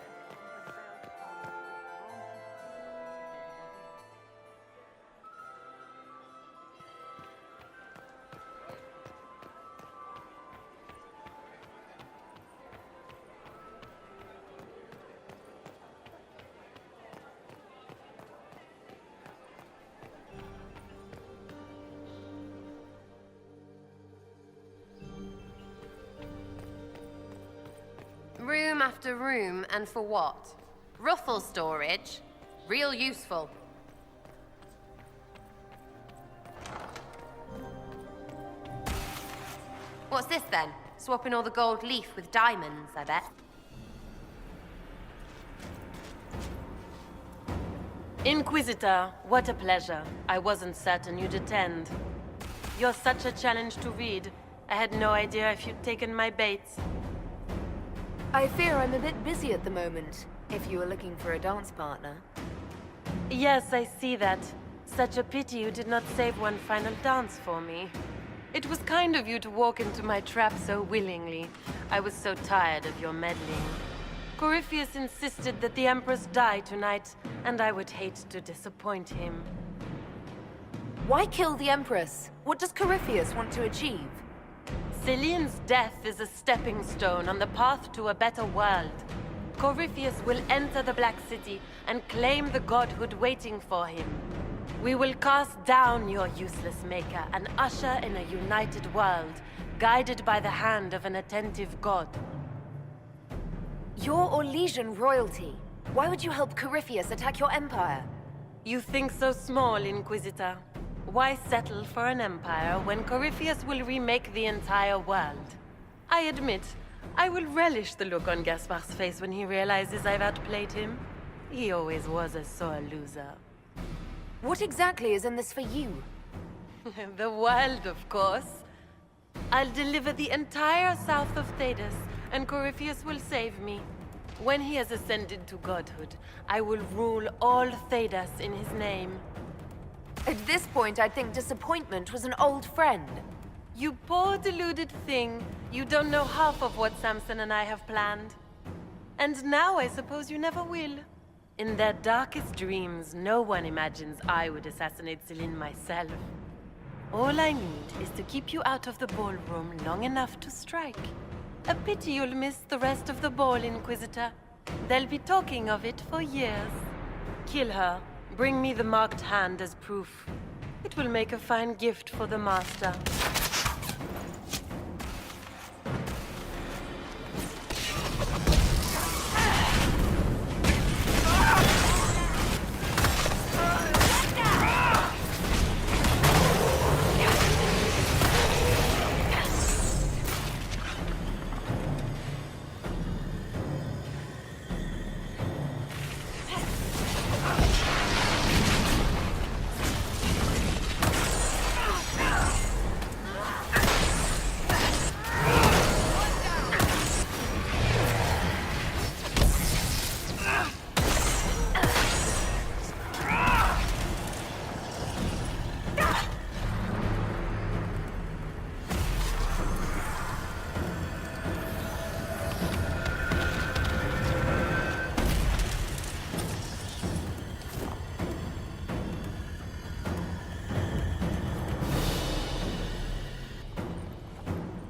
Room after room, and for what? Ruffle storage? Real useful. What's this then? Swapping all the gold leaf with diamonds, I bet. Inquisitor, what a pleasure. I wasn't certain you'd attend. You're such a challenge to read. I had no idea if you'd taken my bait. I fear I'm a bit busy at the moment, if you were looking for a dance partner. Yes, I see that. Such a pity you did not save one final dance for me. It was kind of you to walk into my trap so willingly. I was so tired of your meddling. Corypheus insisted that the Empress die tonight, and I would hate to disappoint him. Why kill the Empress? What does Corypheus want to achieve? Celine's death is a stepping stone on the path to a better world. Corypheus will enter the Black City and claim the godhood waiting for him. We will cast down your useless maker and usher in a united world, guided by the hand of an attentive god. You're Orlesian royalty. Why would you help Corypheus attack your empire? You think so small, Inquisitor. Why settle for an empire when Corypheus will remake the entire world? I admit, I will relish the look on Gaspar's face when he realizes I've outplayed him. He always was a sore loser. What exactly is in this for you? The world, of course. I'll deliver the entire south of Thedas, and Corypheus will save me. When he has ascended to godhood, I will rule all Thedas in his name. At this point, I'd think disappointment was an old friend. You poor deluded thing. You don't know half of what Samson and I have planned. And now I suppose you never will. In their darkest dreams, no one imagines I would assassinate Celine myself. All I need is to keep you out of the ballroom long enough to strike. A pity you'll miss the rest of the ball, Inquisitor. They'll be talking of it for years. Kill her. Bring me the marked hand as proof. It will make a fine gift for the Master.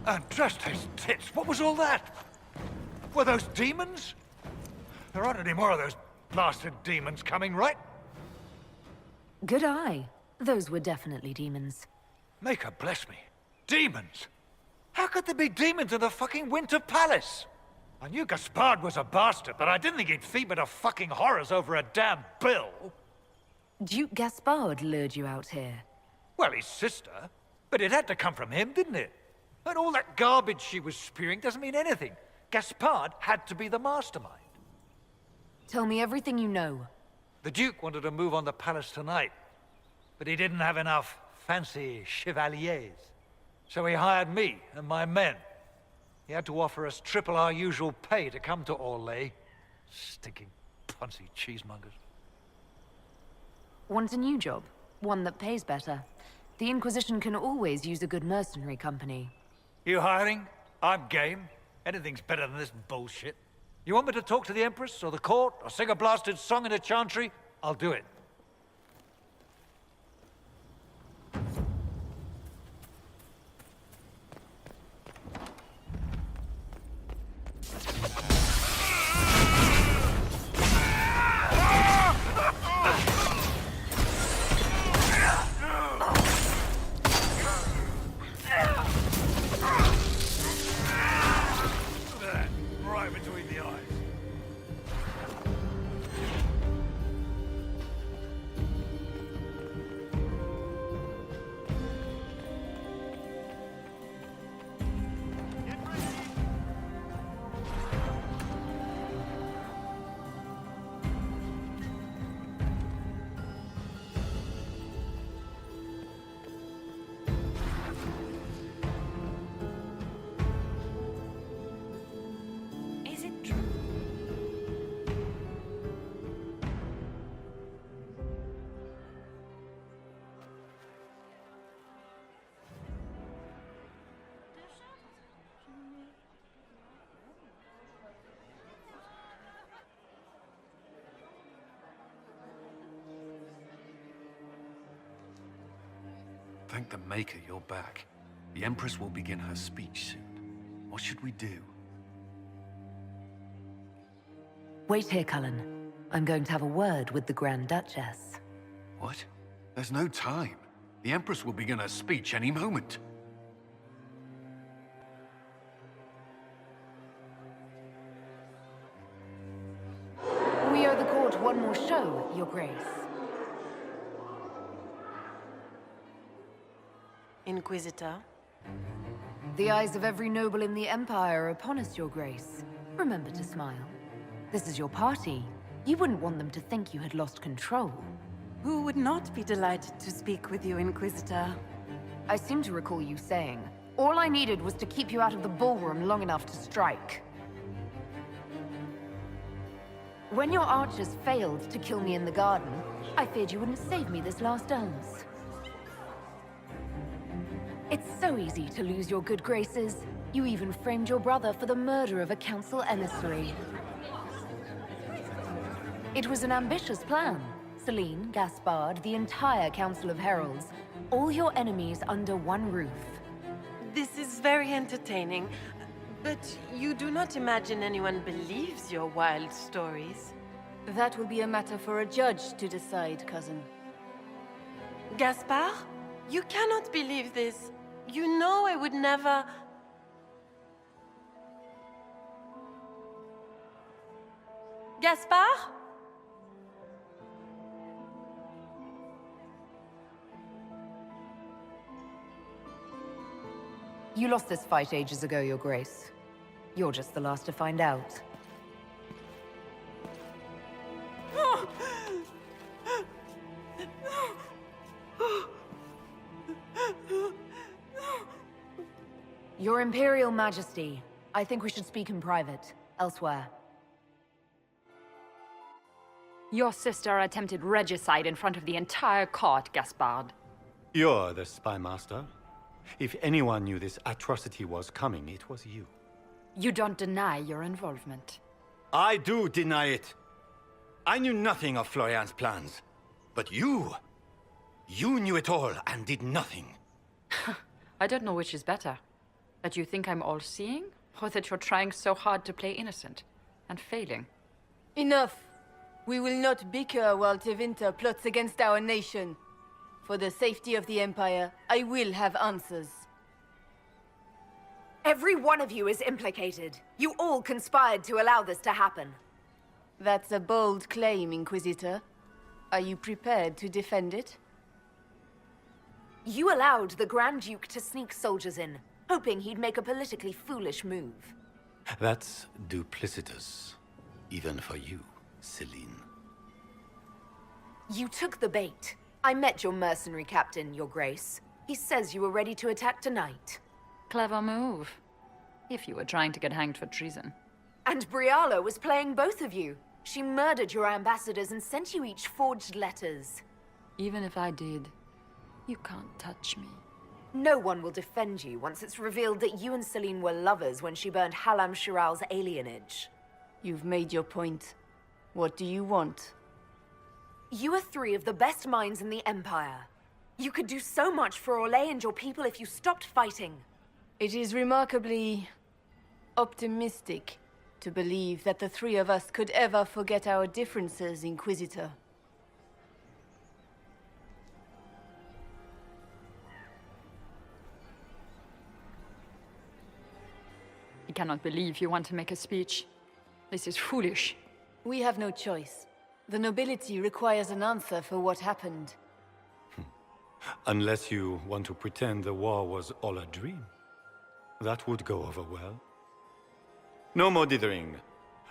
And just his tits, what was all that? Were those demons? There aren't any more of those blasted demons coming, right? Good eye. Those were definitely demons. Maker bless me. Demons? How could there be demons in the fucking Winter Palace? I knew Gaspard was a bastard, but I didn't think he'd feed me to fucking horrors over a damn bill. Duke Gaspard lured you out here. Well, his sister. But it had to come from him, didn't it? And all that garbage she was spewing doesn't mean anything. Gaspard had to be the mastermind. Tell me everything you know. The Duke wanted to move on the palace tonight, but he didn't have enough fancy chevaliers. So he hired me and my men. He had to offer us triple our usual pay to come to Orlais. Stinking punsy cheesemongers. Want a new job? One that pays better. The Inquisition can always use a good mercenary company. You hiring? I'm game. Anything's better than this bullshit. You want me to talk to the Empress or the court or sing a blasted song in a chantry? I'll do it. Right between the eyes. Is it true? Thank the Maker you're back. The Empress will begin her speech soon. What should we do? Wait here, Cullen. I'm going to have a word with the Grand Duchess. What? There's no time. The Empress will begin her speech any moment. We owe the court one more show, Your Grace. Inquisitor? The eyes of every noble in the Empire are upon us, Your Grace. Remember to smile. This is your party. You wouldn't want them to think you had lost control. Who would not be delighted to speak with you, Inquisitor? I seem to recall you saying, all I needed was to keep you out of the ballroom long enough to strike. When your archers failed to kill me in the garden, I feared you wouldn't save me this last dance. It's so easy to lose your good graces. You even framed your brother for the murder of a council emissary. It was an ambitious plan. Celine, Gaspard, the entire Council of Heralds, all your enemies under one roof. This is very entertaining, but you do not imagine anyone believes your wild stories? That will be a matter for a judge to decide, cousin. Gaspard? You cannot believe this. You know I would never... Gaspard? You lost this fight ages ago, Your Grace. You're just the last to find out. Your Imperial Majesty, I think we should speak in private, elsewhere. Your sister attempted regicide in front of the entire court, Gaspard. You're the spy master. If anyone knew this atrocity was coming, it was you. You don't deny your involvement. I do deny it. I knew nothing of Florian's plans. But you knew it all and did nothing. I don't know which is better. That you think I'm all-seeing? Or that you're trying so hard to play innocent and failing? Enough! We will not bicker while Tevinter plots against our nation. For the safety of the Empire, I will have answers. Every one of you is implicated. You all conspired to allow this to happen. That's a bold claim, Inquisitor. Are you prepared to defend it? You allowed the Grand Duke to sneak soldiers in, hoping he'd make a politically foolish move. That's duplicitous, even for you, Celine. You took the bait. I met your mercenary captain, Your Grace. He says you were ready to attack tonight. Clever move. If you were trying to get hanged for treason. And Briala was playing both of you. She murdered your ambassadors and sent you each forged letters. Even if I did, you can't touch me. No one will defend you once it's revealed that you and Celine were lovers when she burned Hallam Shiral's alienage. You've made your point. What do you want? You are three of the best minds in the Empire. You could do so much for Orlais and your people if you stopped fighting. It is remarkably optimistic to believe that the three of us could ever forget our differences, Inquisitor. I cannot believe you want to make a speech. This is foolish. We have no choice. The nobility requires an answer for what happened. Unless you want to pretend the war was all a dream. That would go over well. No more dithering.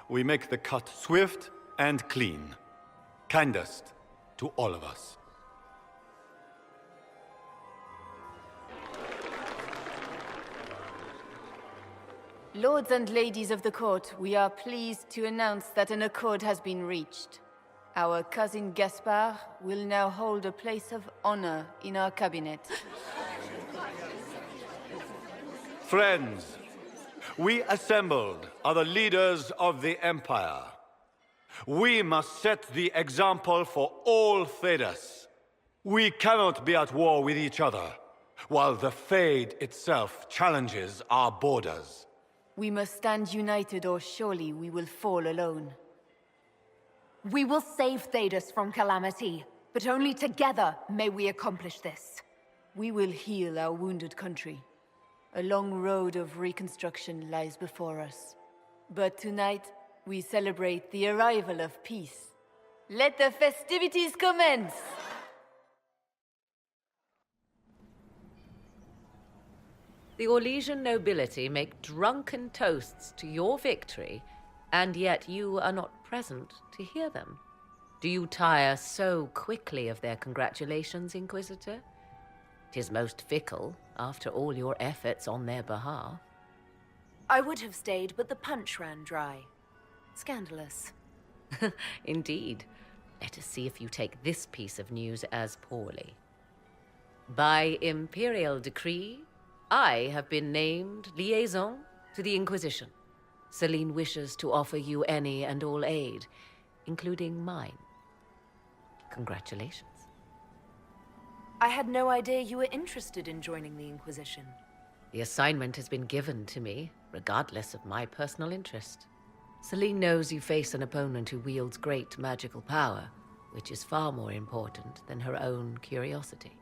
We make the cut swift and clean. Kindest to all of us. Lords and ladies of the court, we are pleased to announce that an accord has been reached. Our cousin Gaspard will now hold a place of honor in our cabinet. Friends, we assembled are the leaders of the Empire. We must set the example for all Thedas. We cannot be at war with each other, while the Fade itself challenges our borders. We must stand united or surely we will fall alone. We will save Thedas from calamity, but only together may we accomplish this. We will heal our wounded country. A long road of reconstruction lies before us. But tonight, we celebrate the arrival of peace. Let the festivities commence! The Orlesian nobility make drunken toasts to your victory, and yet you are not present to hear them. Do you tire so quickly of their congratulations, Inquisitor? 'Tis most fickle, after all your efforts on their behalf. I would have stayed, but the punch ran dry. Scandalous. Indeed. Let us see if you take this piece of news as poorly. By imperial decree, I have been named liaison to the Inquisition. Celine wishes to offer you any and all aid, including mine. Congratulations. I had no idea you were interested in joining the Inquisition. The assignment has been given to me, regardless of my personal interest. Celine knows you face an opponent who wields great magical power, which is far more important than her own curiosity.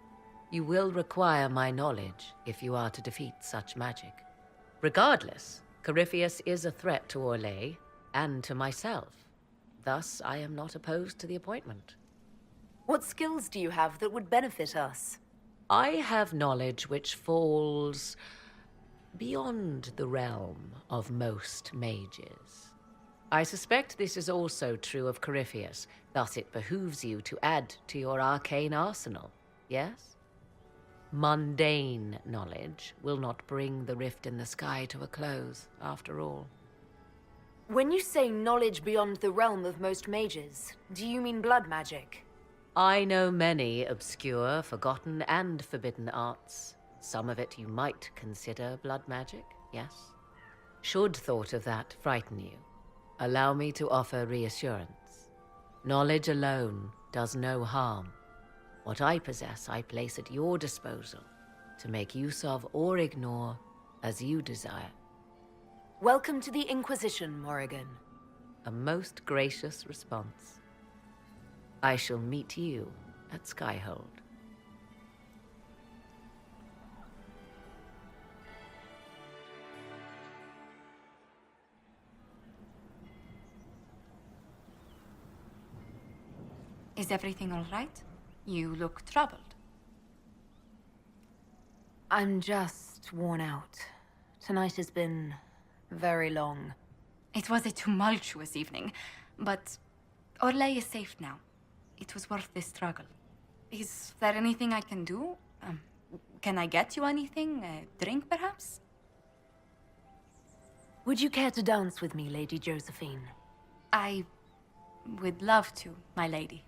You will require my knowledge if you are to defeat such magic. Regardless, Corypheus is a threat to Orlais and to myself. Thus, I am not opposed to the appointment. What skills do you have that would benefit us? I have knowledge which falls beyond the realm of most mages. I suspect this is also true of Corypheus, thus it behooves you to add to your arcane arsenal, yes? Mundane knowledge will not bring the rift in the sky to a close, after all. When you say knowledge beyond the realm of most mages, do you mean blood magic? I know many obscure, forgotten, and forbidden arts. Some of it you might consider blood magic, yes? Should thought of that frighten you, allow me to offer reassurance. Knowledge alone does no harm. What I possess, I place at your disposal to make use of or ignore As you desire. Welcome to the Inquisition, Morrigan. A most gracious response. I shall meet you at Skyhold. Is everything all right? You look troubled. I'm just worn out. Tonight has been very long. It was a tumultuous evening, but Orlais is safe now. It was worth the struggle. Is there anything I can do? Can I get you anything? A drink, perhaps? Would you care to dance with me, Lady Josephine? I would love to, my lady.